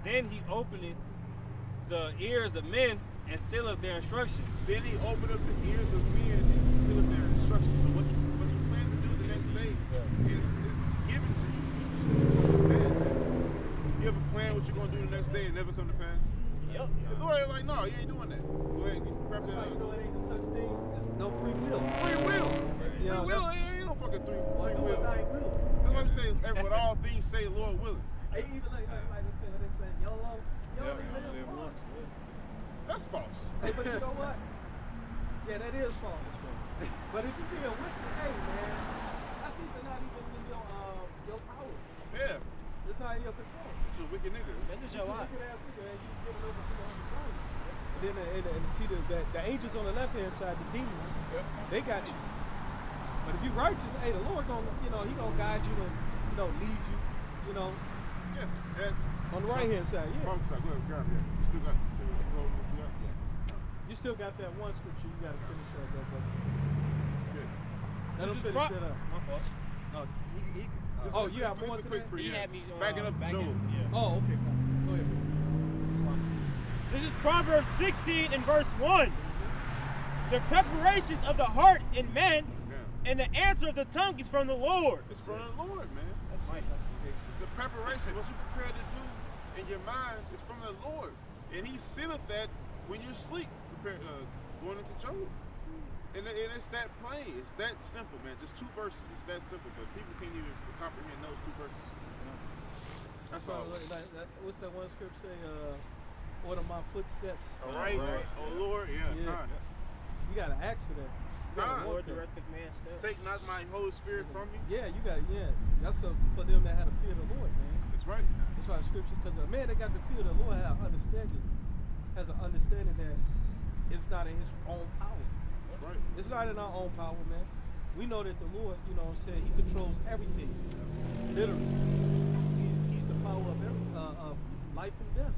then he openeth the ears of men and sealeth their instruction. Then he opened up the ears of men and sealed their instructions. So what you plan to do the next day is given to you. You have a plan what you're gonna do the next day and never come to pass? Yep. The Lord is like, no, you ain't doing that. Go ahead, grab That's that. how you know it ain't such thing as no free will. Free will. Yeah, Free will. that's- Ain't no fucking free Or do will. what thy will. That's what I'm saying. With all things, say Lord willing. Hey, even like they say, when they say YOLO, you only live once. That's false. Hey, but you know what? Yeah, that is false. But if you're being wicked, hey man, that's even not even in your power. Yeah. It's not in your control. You're a wicked nigga. That's just You're your a life. wicked ass nigga, man. You was given over to the Amazonas. And then and see the angels on the left hand side, the demons, they got you. But if you righteous, hey, the Lord gonna, he gonna guide you and, lead you, Yeah. And on the right hand side. Yeah. Go ahead, grab it. You still got what you got? You still got that one scripture you got to finish up, brother. Good. Let him is finish that up. My fault. Oh, you got more It's to a quick that? pre. He Yeah. had me Backing up back Job. in, yeah. Oh, okay, cool. Go ahead. This is Proverbs 16 and verse 1. The preparations of the heart in man Yeah. and the answer of the tongue is from the Lord. It's from the Lord, man. That's my The preparation, what you prepare to do in your mind is from the Lord. And he sealeth that when you sleep, going into Job. And it's that plain. It's that simple, man. Just 2 verses. It's that simple. But people can't even comprehend those 2 verses. That's So, all. what's that one script say? Order my footsteps. All right. Oh, Lord. Yeah. Yeah. Huh. You got to ask for that. You gotta Huh. want Lord, that. directive man steps. Take not my Holy Spirit from me. Yeah, you got That's for them that had a fear of the Lord, man. That's right. That's why scripture, because a man that got the fear of the Lord has an understanding that it's not in his own power. That's right. It's not in our own power, man. We know that the Lord, he controls everything. Literally. He's the power of life and death.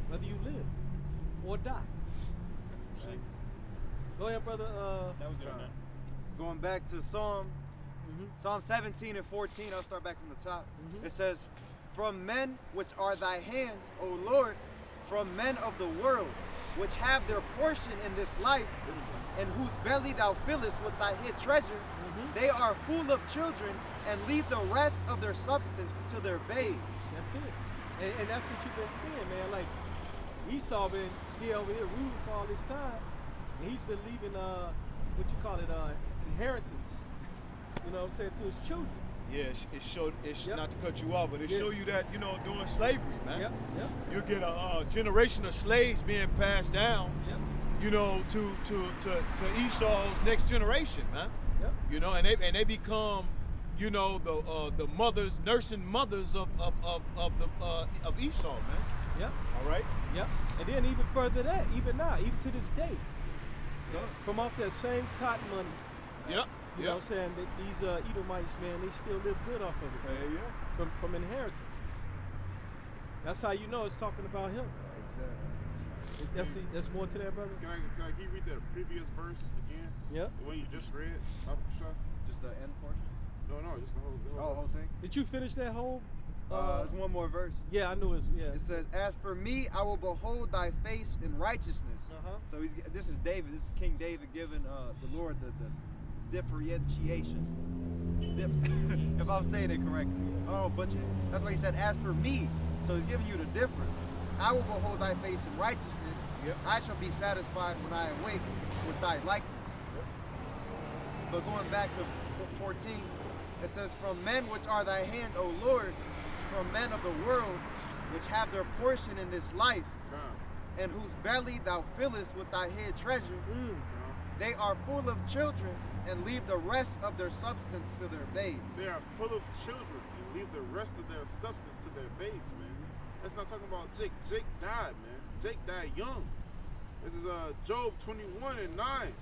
Whether you live or die. Go ahead, brother. That was good, man. Going back to Psalm 17 and 14, I'll start back from the top. It says, from men which are thy hands, O Lord, from men of the world, which have their portion in this life, and whose belly thou fillest with thy hid treasure, they are full of children, and leave the rest of their substance to their babes. That's it. And that's what you've been seeing, man. Like, Esau been here over here ruling for all this time, and he's been leaving, inheritance, you know what I'm saying, to his children. Yeah, it showed. Yep. Not to cut you off, but it Yeah. show you that during slavery, man. Yep. You get a generation of slaves being passed down, Yep. to Esau's next generation, man. Yep. And they become, the mothers, nursing mothers of Esau, man. Yep. All right. Yep. And then even further that, even now, even to this day, from off that same cotton money Yep. You know what I'm saying? These Edomites, man, they still live good off of it. Man. Yeah. From inheritances. That's how you know it's talking about him. Exactly. That's more to that, brother. Can I read that previous verse again? Yep. The one you just read, Shah? Just the end portion? No, just the whole. Whole thing? Did you finish that whole? There's one more verse. Yeah, I knew it. Yeah. It says, "As for me, I will behold thy face in righteousness." So this is David. This is King David giving the Lord the differentiation. If I'm saying it correctly, oh, but that's why he said, "As for me," so he's giving you the difference. I will behold thy face in righteousness. Yep. I shall be satisfied when I awake with thy likeness. But going back to 14, it says, "From men which are thy hand, O Lord, from men of the world, which have their portion in this life, and whose belly thou fillest with thy hid treasure, they are full of children, and leave the rest of their substance to their babes." They are full of children and leave the rest of their substance to their babes, man. That's not talking about Jake. Jake died, man. Jake died young. This is Job 21:9.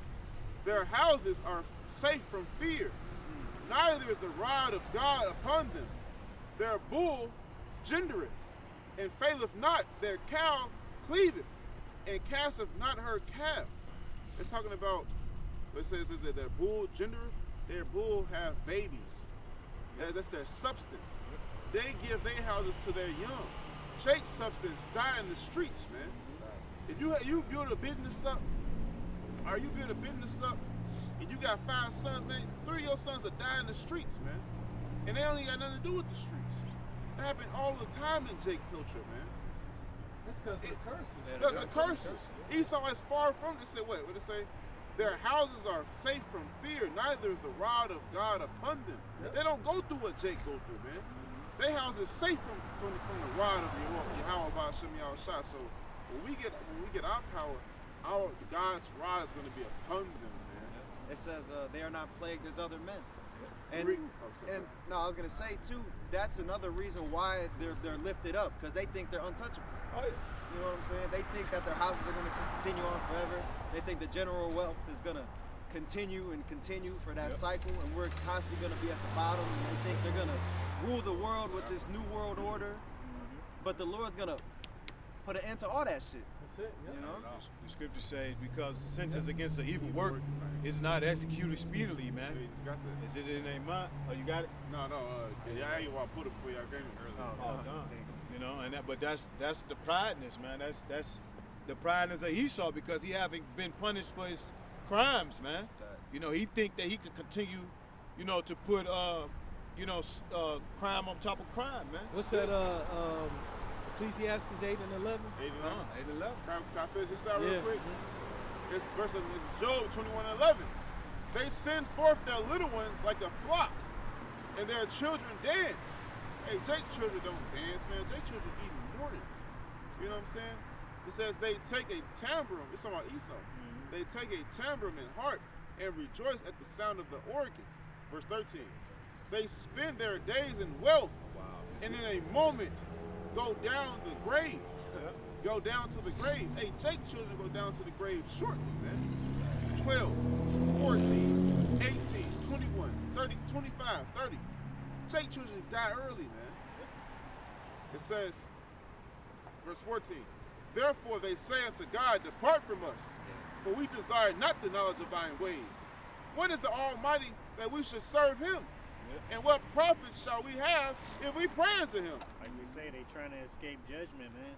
Their houses are safe from fear. Neither is the rod of God upon them. Their bull gendereth, and faileth not. Their cow cleaveth, and casteth not her calf. It's talking about, it says that their bull gendereth, their bull have babies. That's their substance. They give their houses to their young. Jake's substance die in the streets, man. If you build a business up, or you build a business up, and you got 5 sons, man, 3 of your sons will die in the streets, man. And they only got nothing to do with the streets. That happen all the time in Jake culture, man. That's because of the curses. That's the curses. Esau is far from, it said, what did it say? Their houses are safe from fear, neither is the rod of God upon them. Yep. They don't go through what Jake go through, man. Their house is safe from the rod of Yahweh Ba'ashem Yahushua. So when we get our power, God's rod is going to be upon them, man. It says they are not plagued as other men. And no, I was gonna say too, that's another reason why they're lifted up, because they think they're untouchable. Oh, yeah. You know what I'm saying? They think that their houses are gonna continue on forever. They think the general wealth is gonna continue and continue for that cycle, and we're constantly gonna be at the bottom. And they think they're gonna rule the world with this new world order, but the Lord's gonna put an end to all that shit. That's it. Yeah. You know? The scripture says, because sentence against the evil work is not executed speedily, man. You got that. Is it in a mind? Oh, you got it? No, yeah, I ain't want to put it for y'all game earlier. Oh, done. You know, and but that's the prideness, man. That's the prideness of Esau, because he haven't been punished for his crimes, man. You know, he think that he could continue, you know, to put crime on top of crime, man. What's that? Ecclesiastes 8 and 11. 8 and 11. 8 and 11. Can I finish this out real quick? This verse is Job 21:11. They send forth their little ones like a flock, and their children dance. Hey, Jake's children don't dance, man. Jake's children eat morning. You know what I'm saying? It says they take a tambrum. It's talking about Esau. They take a tambrum and harp and rejoice at the sound of the organ. Verse 13. They spend their days in wealth, and in a moment go down the grave. Go down to the grave. Hey, Jake's children go down to the grave shortly, man. 12, 14, 18, 21, 30, 25, 30. Jake's children die early, man. It says, verse 14, therefore they say unto God, depart from us, for we desire not the knowledge of thine ways. What is the Almighty that we should serve him? And what profit shall we have if we pray unto him? Like we say, they trying to escape judgment, man.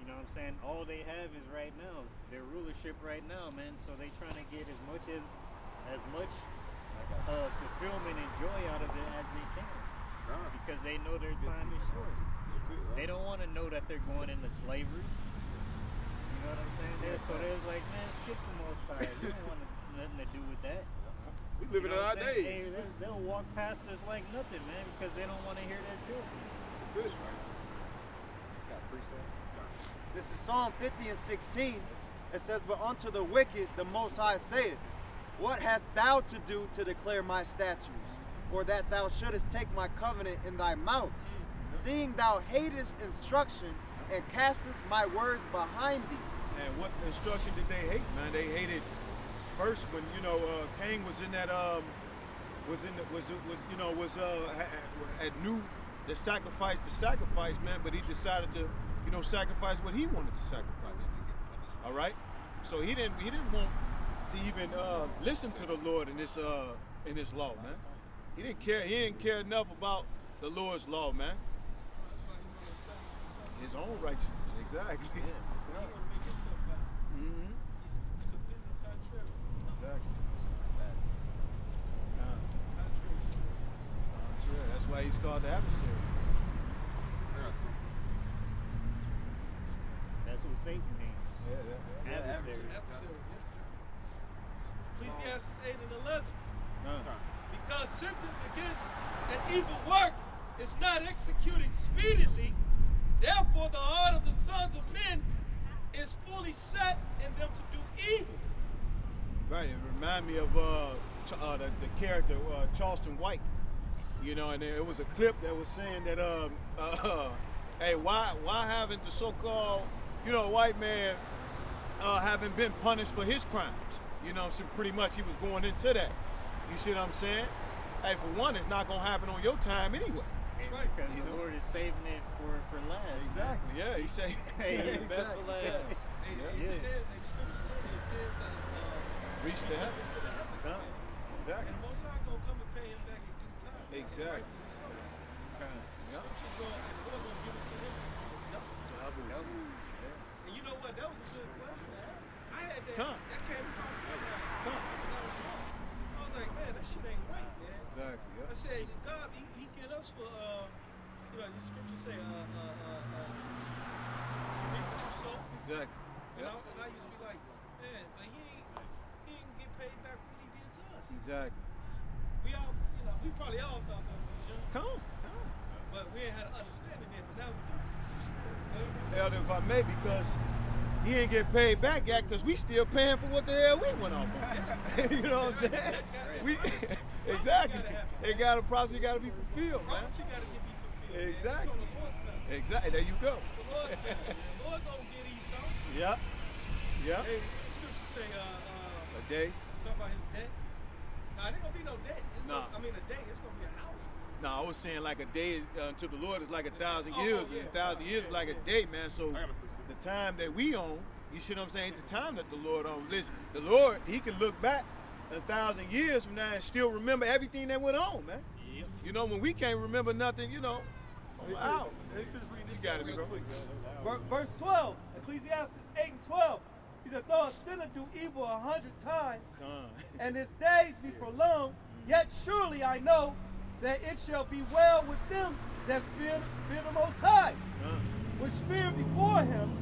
You know what I'm saying? All they have is right now, their rulership right now, man. So they trying to get as much fulfillment and joy out of it as they can. Because they know their time is short. They don't want to know that they're going into slavery. You know what I'm saying? So there's like, man, skip the Most High. We don't want nothing to do with that. We living in our days. They'll walk past us like nothing, man, because they don't want to hear their children. That's it, right? Got precept. This is Psalm 50 and 16. It says, but unto the wicked the Most High saith, what hast thou to do to declare my statutes? Or that thou shouldest take my covenant in thy mouth? Seeing thou hatest instruction and castest my words behind thee. And what instruction did they hate, man? They hated first when Cain was in that knew the sacrifice to sacrifice, man, but he decided to sacrifice what he wanted to sacrifice. All right, so he didn't want to even listen to the Lord in this law, man. He didn't care enough about the Lord's law, man. That's why he want to establish His own righteousness, exactly. He want to make himself God. Mm-hmm. He's completely contrary. Exactly. It's contrary to the Most High. Sure. That's why he's called the adversary. That's what Satan means. Yeah. Adversary. Adversary, yeah. Ecclesiastes 8 and 11. Because sentence against an evil work is not executed speedily, therefore the heart of the sons of men is fully set in them to do evil. Right. It remind me of the character Charleston White. And it was a clip that was saying that hey, why haven't the so-called white man haven't been punished for his crimes? So pretty much he was going into that. You see what I'm saying? Hey, for one, it's not gonna happen on your time anyway. That's right. Because the Lord is saving it for last. Exactly. Yeah, he say. Best for last. It says, the scripture says, Reach the heaven. to the heavens, man. Exactly. And the Most High gonna come and pay him back in due time. Exactly. Rightfully so. Yeah. Scripture's going, and the Lord gonna give it to him. Double. And you know what? That was a good question to ask. I had that. That came across my mind. I was like, man, that shit ain't right, man. Exactly. Yeah. I said, God, he get us for, the scriptures say, you reap what you sow. Exactly. And I used to be like, man, but he ain't get paid back for what he did to us. Exactly. We all, we probably all thought that when we was young. Come. But we ain't had an understanding then, but now we do. Elder, if I may, because he ain't get paid back yet, because we still paying for what the hell we went off on. You know what I'm saying? Exactly. It got a prophecy got to be fulfilled, man. Prophecy got to be fulfilled. Exactly. Man. It's on the Lord's time. Exactly. There you go. It's the Lord's time. The Lord gonna get Esau. Yep. Yep. Hey, the scripture say, A day. talk about his debt. Nah, there ain't gonna be no debt. Nah. A day. It's gonna be an hour. No, I was saying like a day unto the Lord is like 1,000 Oh, years, yeah. and 1,000 years is like a day, man. So I gotta put the time that we own, you see what I'm saying? The time that the Lord owns. Listen, the Lord, he can look back 1,000 years from now and still remember everything that went on, man. Yep. When we can't remember nothing, wow. Let me finish reading this You got it, real bro. quick. Verse 12, Ecclesiastes 8 and 12. He said, though a sinner do evil 100 times, and his days be prolonged, yet surely I know that it shall be well with them that fear the Most High, which fear before him,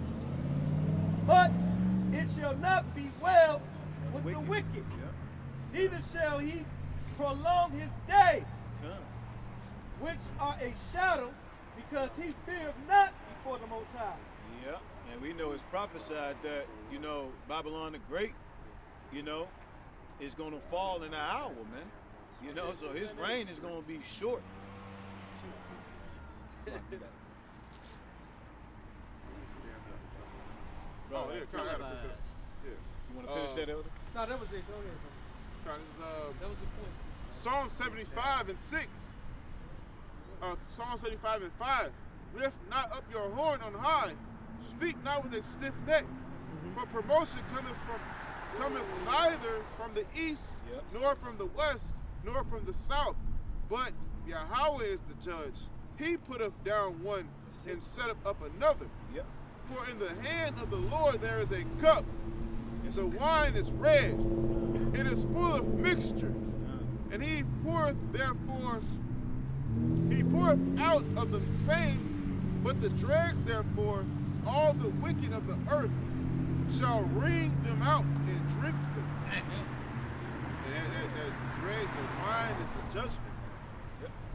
but it shall not be well with the wicked, neither shall he prolong his days, which are a shadow, because he feareth not before the Most High. Yeah, and we know it's prophesied that, Babylon the Great, is going to fall in an hour, man. So his reign is going to be short. Oh, yeah, kind of. Yeah. You want to finish that, Elder? No, that was it. Go ahead, bro. That was the point. Psalm 75 and 6. Psalm 75 and 5. Lift not up your horn on high. Speak not with a stiff neck. For promotion cometh neither from the east, nor from the west, nor from the south. But Yahweh is the judge. He putteth down one and setteth up another. Yep. For in the hand of the Lord there is a cup. The wine is red. It is full of mixture. And he poureth out of the same, but the dregs therefore, all the wicked of the earth shall wring them out and drink them. And that dregs, the wine is the judgment.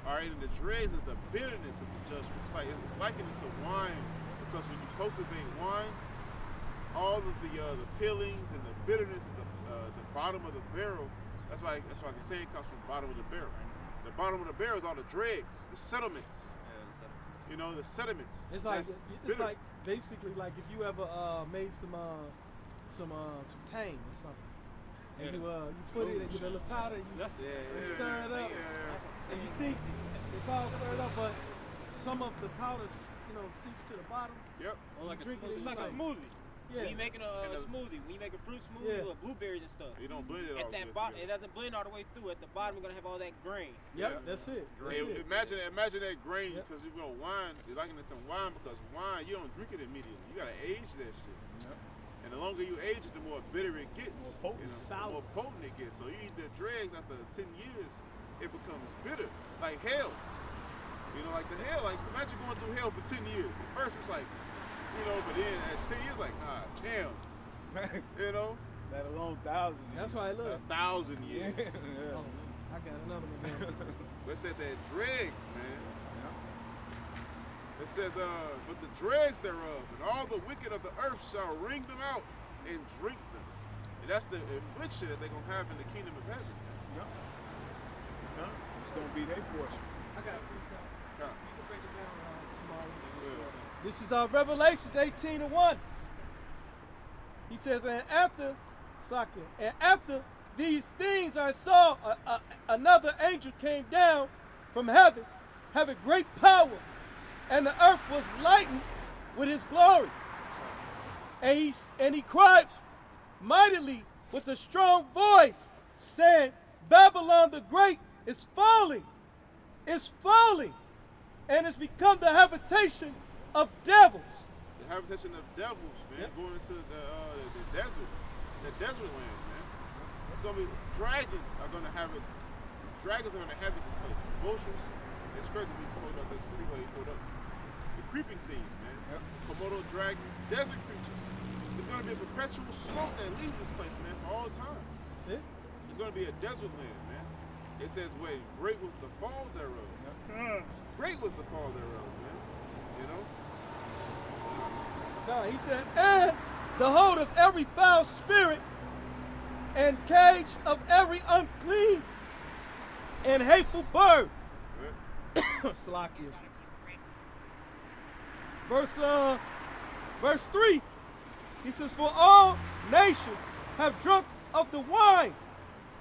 All right, and the dregs is the bitterness of the judgment. It's likened to wine, because when you cultivate wine, all of the peelings and the bitterness at the bottom of the barrel. That's why the saying comes from the bottom of the barrel. The bottom of the barrel is all the dregs, the sediments. The sediments. It's like bitter. basically like if you ever made some tang or something. And you put it, you know, the powder, you stir it up, and you think it's all stirred up, but some of the powder, you know, seeps to the bottom. Yep. Or like a Drink it, It's like a smoothie. Yeah. When you making a smoothie, when you make a fruit smoothie with blueberries and stuff. You don't blend it all At that bottom, it doesn't blend all the way through. At the bottom, you're gonna have all that grain. Yep, Yeah. that's it. That's Hey, it. imagine that grain, Yep. because you know wine, you're liking it to wine because wine, you don't drink it immediately. You gotta age that shit. And the longer you age it, the more bitter it gets. More potent. You know, Sour. the more potent it gets. So you eat the dregs after 10 years, it becomes bitter, like hell. You know, like the hell. Like imagine going through hell for 10 years. At first it's like, you know, but then at 10 years, like, God damn. You know, Let alone thousands. That's why I look. 1,000 years. Oh, I got another one now. Let's say that dregs, man. It says, but the dregs thereof, and all the wicked of the earth shall wring them out and drink them. And that's the affliction that they're going to have in the kingdom of heaven. It's gonna be their portion. I got this. Yeah. You can break it down small. Yeah. This is Revelations 18:1. He says, and after these things I saw another angel came down from heaven, having great power, and the earth was lightened with his glory. And he cried mightily with a strong voice, saying, Babylon the Great is falling, and has become the habitation of devils. The habitation of devils, man, Yep. going into the desert, the desert land, man. It's gonna be dragons are gonna have it. Dragons are gonna inhabit this place. Vultures. It's crazy we pulled up this. Anybody pulled up the creeping things, man. Komodo dragons, desert creatures. There's gonna be a perpetual smoke that leaves this place, man, for all time. That's it. It's gonna be a desert land, man. It says, wait, great was the fall thereof. Great was the fall thereof, man. You know? No, he said, and the hold of every foul spirit and cage of every unclean and hateful bird. Right? Slakia. Verse 3, he says, for all nations have drunk of the wine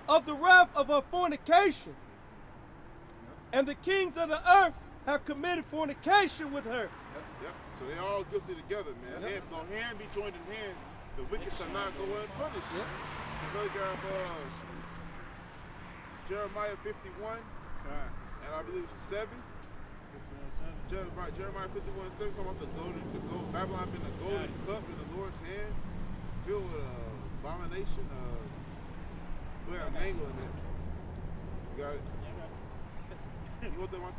of the wrath of her fornication, and the kings of the earth have committed fornication with her. Yep. So they all guilty together, man. Yep. Though hand be joined in hand, the wicked shall not go unpunished. Yep. So brother grab Jeremiah 51, and I believe 7. Jeremiah 51:7 talking about the gold, Babylon being the golden cup in the Lord's hand, filled with abomination. We got a mango in it. You got it? You want that one to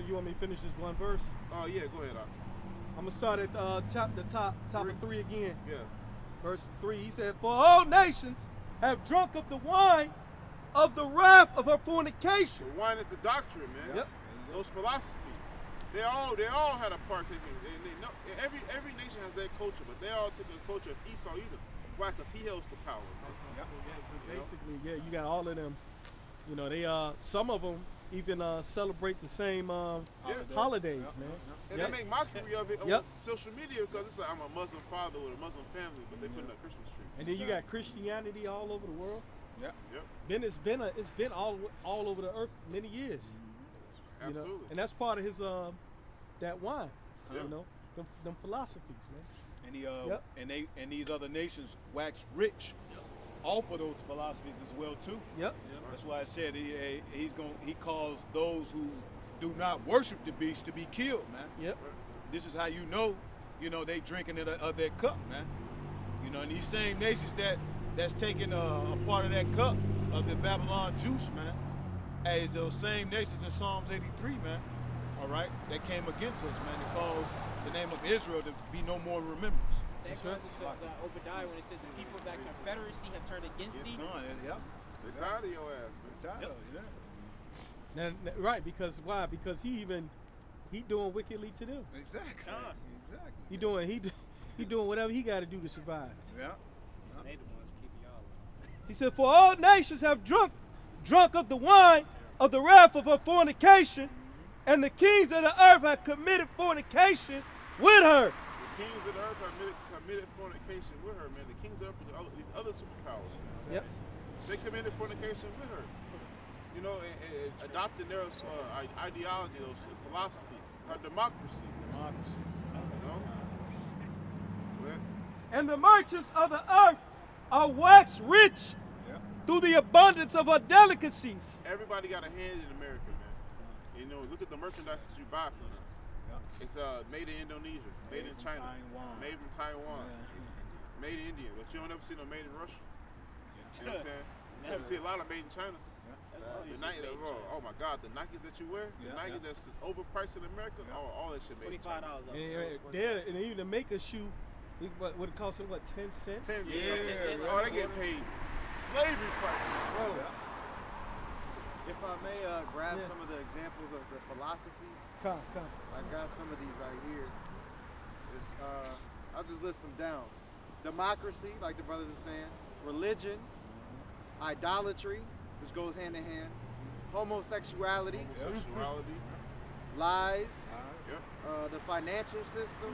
You want me to finish this one verse? Oh yeah, go ahead. I'm gonna start at the top of 3 again. Yeah. Verse 3, he said, for all nations have drunk of the wine of the wrath of her fornication. The wine is the doctrine, man. Yep. Those philosophies. They all had a part taken. They know, every nation has their culture, but they all took the culture of Esau Edom. Why? Because he holds the power. Basically, yeah, you got all of them. You know, they some of them even celebrate the same holidays, man. And Yep. they make mockery of it on Yep. social media because it's like I'm a Muslim father with a Muslim family, but they put in a Christmas tree. And then you got Christianity all over the world. Yep. It's been all over the earth many years. You know? Absolutely. And that's part of his that wine. Yep. You know, them philosophies, man. And and these other nations wax rich off of those philosophies as well too. Yep. That's why I said he calls those who do not worship the beast to be killed, man. Yep. This is how you know they drinking of their cup, man. You know, and these same nations that's taking a part of that cup of the Babylon juice, man, as those same nations in Psalms 83, man. All right, that came against us, man, to cause the name of Israel to be no more in remembrance. That goes into Obadiah when it says the people of that confederacy have turned against thee. Yep. They tired of your ass, man. Tired of it, yeah. Right, because why? Because he doing wickedly to them. Exactly. He doing whatever he got to do to survive. Yeah. They the ones keeping y'all alive. He said, for all nations have drunk of the wine of the wrath of her fornication, and the kings of the earth have committed fornication with her. kings of the earth have committed fornication with her, man. The kings of the earth, these other superpowers. Yep. They committed fornication with her. You know, and adopting their ideology, those philosophies, her democracy. You know? Well, And the merchants of the earth are waxed rich through the abundance of her delicacies. everybody got a hand in America, man. You know, look at the merchandise that you buy from them. It's made in Indonesia, made in China, made from Taiwan, made in India. But you don't ever see no made in Russia. You know what I'm saying? You never see a lot of made in China. The Nike, oh my God, the Nikes that you wear, the Nikes that's overpriced in America, all that shit made in China. There, and even to make a shoe, what it cost them, what, 10 cents? 10 cents. Oh, they get paid slavery prices. Bro, if I may grab some of the examples of the philosophies. Come. I got some of these right here. It's, I'll just list them down. Democracy, like the brothers are saying. Religion. Idolatry, which goes hand in hand. Homosexuality. Lies. The financial system.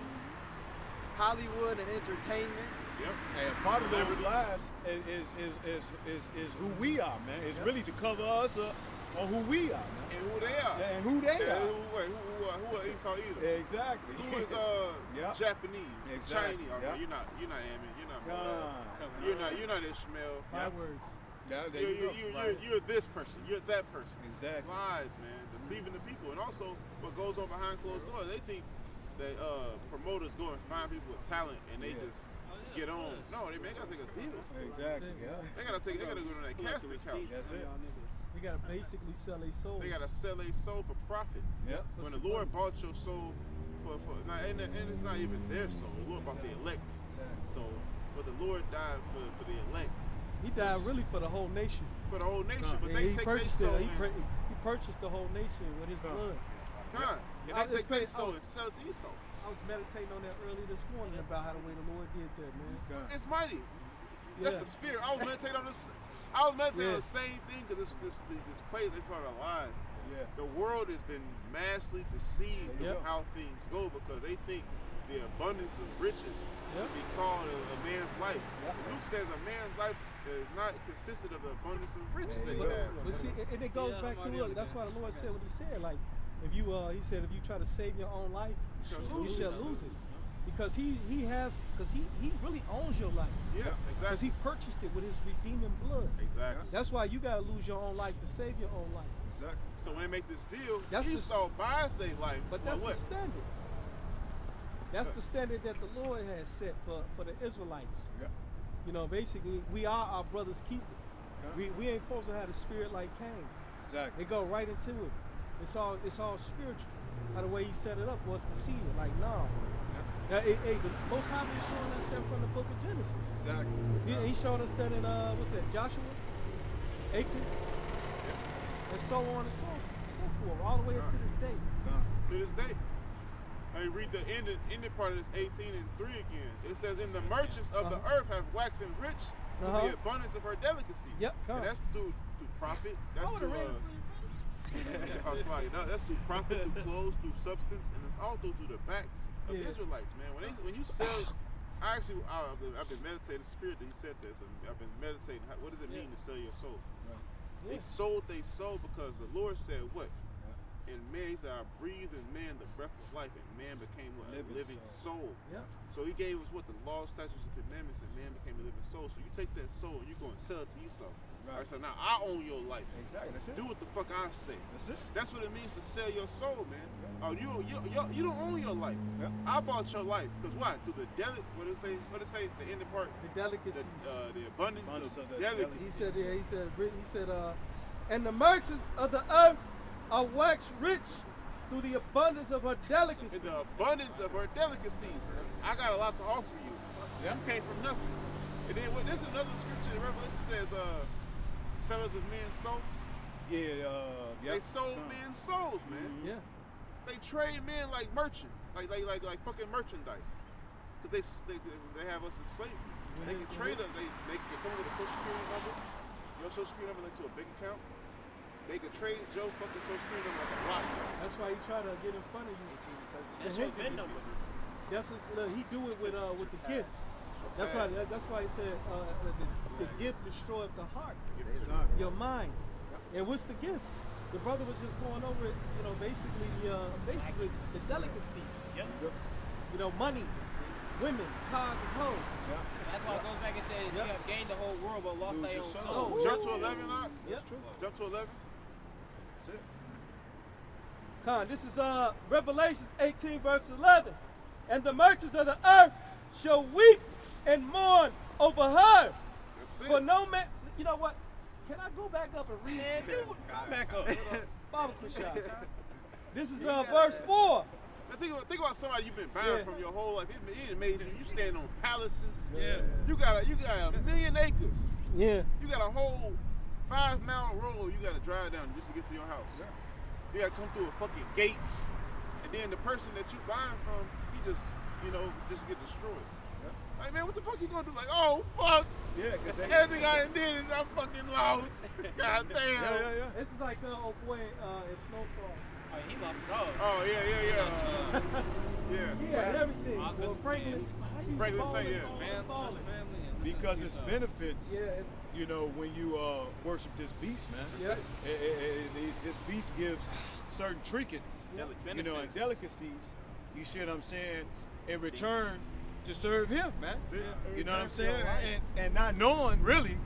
Hollywood and entertainment. And part of those lies is who we are, man. It's really to cover us up on who we are, man. And who they are. And who they are. Who are Esau Edom? Exactly. Who is Japanese? Exactly. Chinese. Okay, you're not Ammon. You're not Ishmael. My words. You're this person. You're that person. Exactly. Lies, man. Deceiving the people. And also, what goes on behind closed doors, they think that promoters go and find people with talent and they just get on. No, they gotta take a deal. Exactly. They gotta go to that casting couch. That's it. They gotta basically sell their soul. They gotta sell their soul for profit. Yep. When the Lord bought your soul and it's not even their soul. The Lord bought the elect soul. But the Lord died for the elect. He died really for the whole nation. For the whole nation. But And they he take their purchased soul. it. He purchased the whole nation with his blood. And they take their soul and sell it to Esau. I was meditating on that early this morning about how the way the Lord did that, man. It's mighty. That's the spirit. I was meditating on this. I was meditating on the same thing because this place, they talk about lies. Yeah. The world has been massively deceived of how things go because they think the abundance of riches will be called a man's life. Luke says a man's life is not consisted of the abundance of riches that he has. But see, and it goes back to look. That's why the Lord said what He said. Like, if you, He said, if you try to save your own life, you shall lose it. Because he really owns your life. Yes, Because exactly. He purchased it with His redeeming blood. Exactly. That's why you gotta lose your own life to save your own life. Exactly. So when they make this deal, That's the- Esau buys their life. But for that's what? the standard. That's the standard that the Lord has set for the Israelites. Yep. You know, basically, we are our brother's keeper. We ain't supposed to have a spirit like Cain. Exactly. They go right into it. It's all spiritual. How the way He set it up for us to see it. Like, no. Now, the Most High is showing us that from the book of Genesis. Exactly. He showed us that in what's that? Joshua, Achan, and so on and so forth, all the way up to this day. To this day. I read the ending part of this 18:3 again. It says, "And the merchants of the earth have waxen rich through the abundance of her delicacy." Yep, come. And that's through profit. That's through that's through profit, through clothes, through substance, and it's all through the backs of Israelites, man. When you sell, I've been meditating. The spirit that He said this, and I've been meditating. What does it mean to sell your soul? They sold their soul because the Lord said what? And man, He said, "I breathed in man the breath of life, and man became what? A living soul." Yeah. So He gave us what? The law, statutes, and commandments, and man became a living soul. So you take that soul and you go and sell it to Esau. Right. So now I own your life. Exactly. That's it. Do what the fuck I say. That's it. That's what it means to sell your soul, man. Oh, you don't own your life. Yeah. I bought your life because what? Through the what did it say? What did it say? The ending part. The delicacies. The abundance of the delicacies. He said, and the merchants of the earth are waxed rich through the abundance of her delicacies. In the abundance of her delicacies. I got a lot to offer you. Yeah. You came from nothing. And then this is another scripture in Revelation says, sellers of men's souls. They sold men's souls, man. Yeah. They trade men like like fucking merchandise. Cause they have us in slavery. They can trade us. They can come with a social security number. Your social security number linked to a bank account. They could trade Joe fucking social security number like a rock. That's why He tried to get in front of you. That's your VIN number. look, he do it with the gifts. That's why he said the gift destroyeth the heart, your mind. And what's the gifts? The brother was just going over it, basically the delicacies. Yep. You know, money, women, cars, and hoes. That's why it goes back and says you have gained the whole world but lost thy own soul. Jump to 11, Knox. Yep. Jump to 11. That's it. Con, this is Revelations 18 verse 11. And the merchants of the earth shall weep and mourn over her. That's it. For no man, you know what? Can I go back up and read? Man, dude, go back up. Bible Kushai. This is verse 4. Now think about somebody you've been buying from your whole life. He done made you stand on palaces. Yeah. You got a million acres. Yeah. You got a whole 5-mile road you got to drive down just to get to your house. You got to come through a fucking gate, and then the person that you buying from, he just get destroyed. Like, man, what the fuck you gonna do? Like, oh fuck. Yeah, Everything I did is I fucking lost. God damn. Yeah. This is like old boy in Snowfall. Oh, he lost it all. Oh yeah. Yeah. He had everything. All Well, good Franklin, he Franklin was say, balling, yeah. balling. Because it's benefits, Yeah. when you worship this beast, man. Yeah. This beast gives certain trinkets, and Benefits. delicacies. You see what I'm saying? In return to serve him, man. You know what I'm saying? And not knowing really,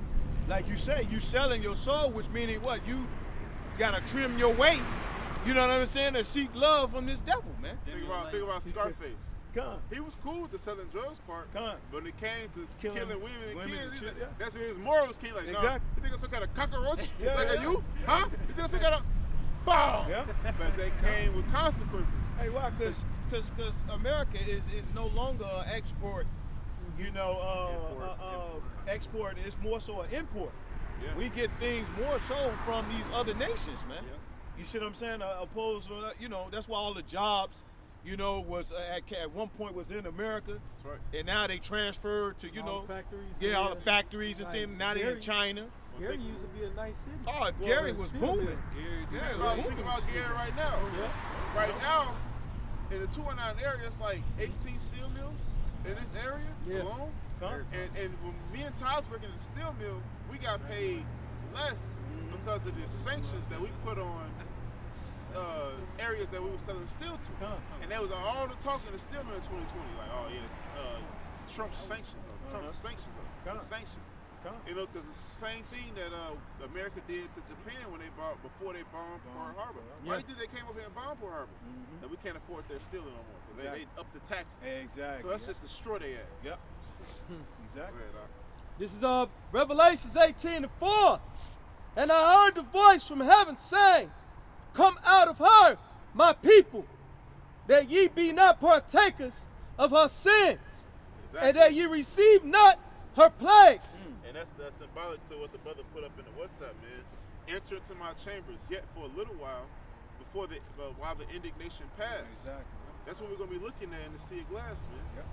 like you say, you selling your soul, which meaning what? You gotta trim your weight. You know what I'm saying? To seek love from this devil, man. Think about Scarface. Come. He was cool with the selling drugs part, Come. but when it came to Killing killing women and women kids, and shit, that's when his morals came. Like, nah, Exactly. you think I'm some kind of cockroach? Yeah, like, yeah. are you? Huh? You think I'm some kind of bow? Yeah. But they came with consequences. Hey, why? Because America is no longer an export. Export is more so an import. Yeah. We get things more so from these other nations, man. You see what I'm saying? Opposed to, that's why all the jobs, was at one point was in America. That's right. And now they transferred to, All the factories. yeah, all the factories and Like things. Now they're in China. Gary used to be a nice city. Oh, Gary was booming. Think about Gary right now. Yeah. Right now, in the 219 area, it's like 18 steel mills in this area alone. Huh? And when me and Ty's working in the steel mill, we got paid less because of the sanctions that we put on areas that we were selling steel to. And that was all the talk in the steel mill in 2020. Like, oh yes, Trump's sanctions, sanctions. Because it's the same thing that America did to Japan before they bombed Pearl Harbor. Why do you think they came over here and bombed Pearl Harbor? That we can't afford their steel no more because they upped the taxes. Exactly. So let's just destroy their ass. Yep. Exactly. Go ahead, This is Revelations 18:4. And I heard the voice from heaven saying, Come out of her, my people, that ye be not partakers of her sins, and that ye receive not her plagues. And that's symbolic to what the brother put up in the WhatsApp, man. Enter into my chambers yet for a little while while the indignation passed. Exactly. That's what we're gonna be looking at in the sea of glass, man. Yep.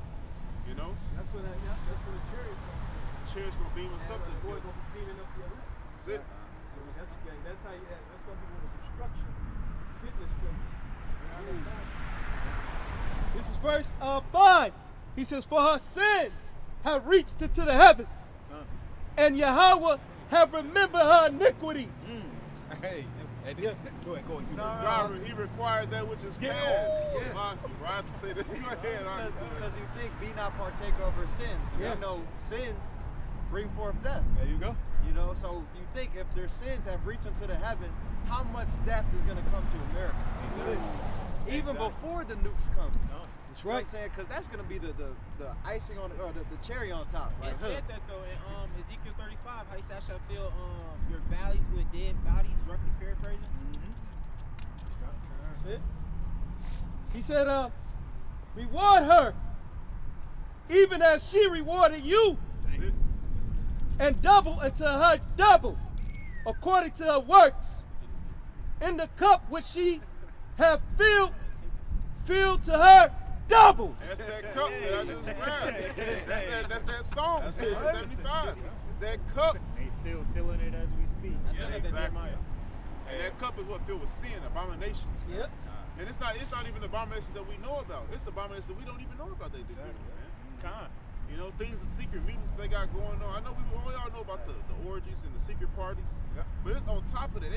You know, That's what the chariot's going to do. chair's gonna beam us up to Boy this. going to be beaming up your left. That's it. That's going to be where the destruction is hitting this place. Around that time. This is verse 5. He says, For her sins have reached into the heaven, and Yahweh have remembered her iniquities. Hey, go ahead. God, he required that which is past. Why I have to say that? Go ahead. Because you think, be not partaker of her sins. Yeah. You know, sins bring forth death. There you go. So you think if their sins have reached into the heaven, how much death is going to come to America? Even before the nukes come. That's You know what I'm saying? Because that's going to be the icing on or the cherry on top. It Right? said that though in Ezekiel 35, how he said I shall fill your valleys with dead bodies, roughly paraphrasing. That's it. He said, reward her, even as she rewarded you, and double unto her double, according to her works, in the cup which she have filled to her double. That's that cup that I just grabbed. That's that song, 75. That cup. They still feeling it as we speak. That's what I think exactly. Jeremiah. And that cup is what filled with sin, abominations. Yep. And it's not even abominations that we know about. It's abominations that we don't even know about they do, man. Time. You know, things in secret meetings they got going on. I know all y'all know about the orgies and the secret parties. Yep. But it's on top of that.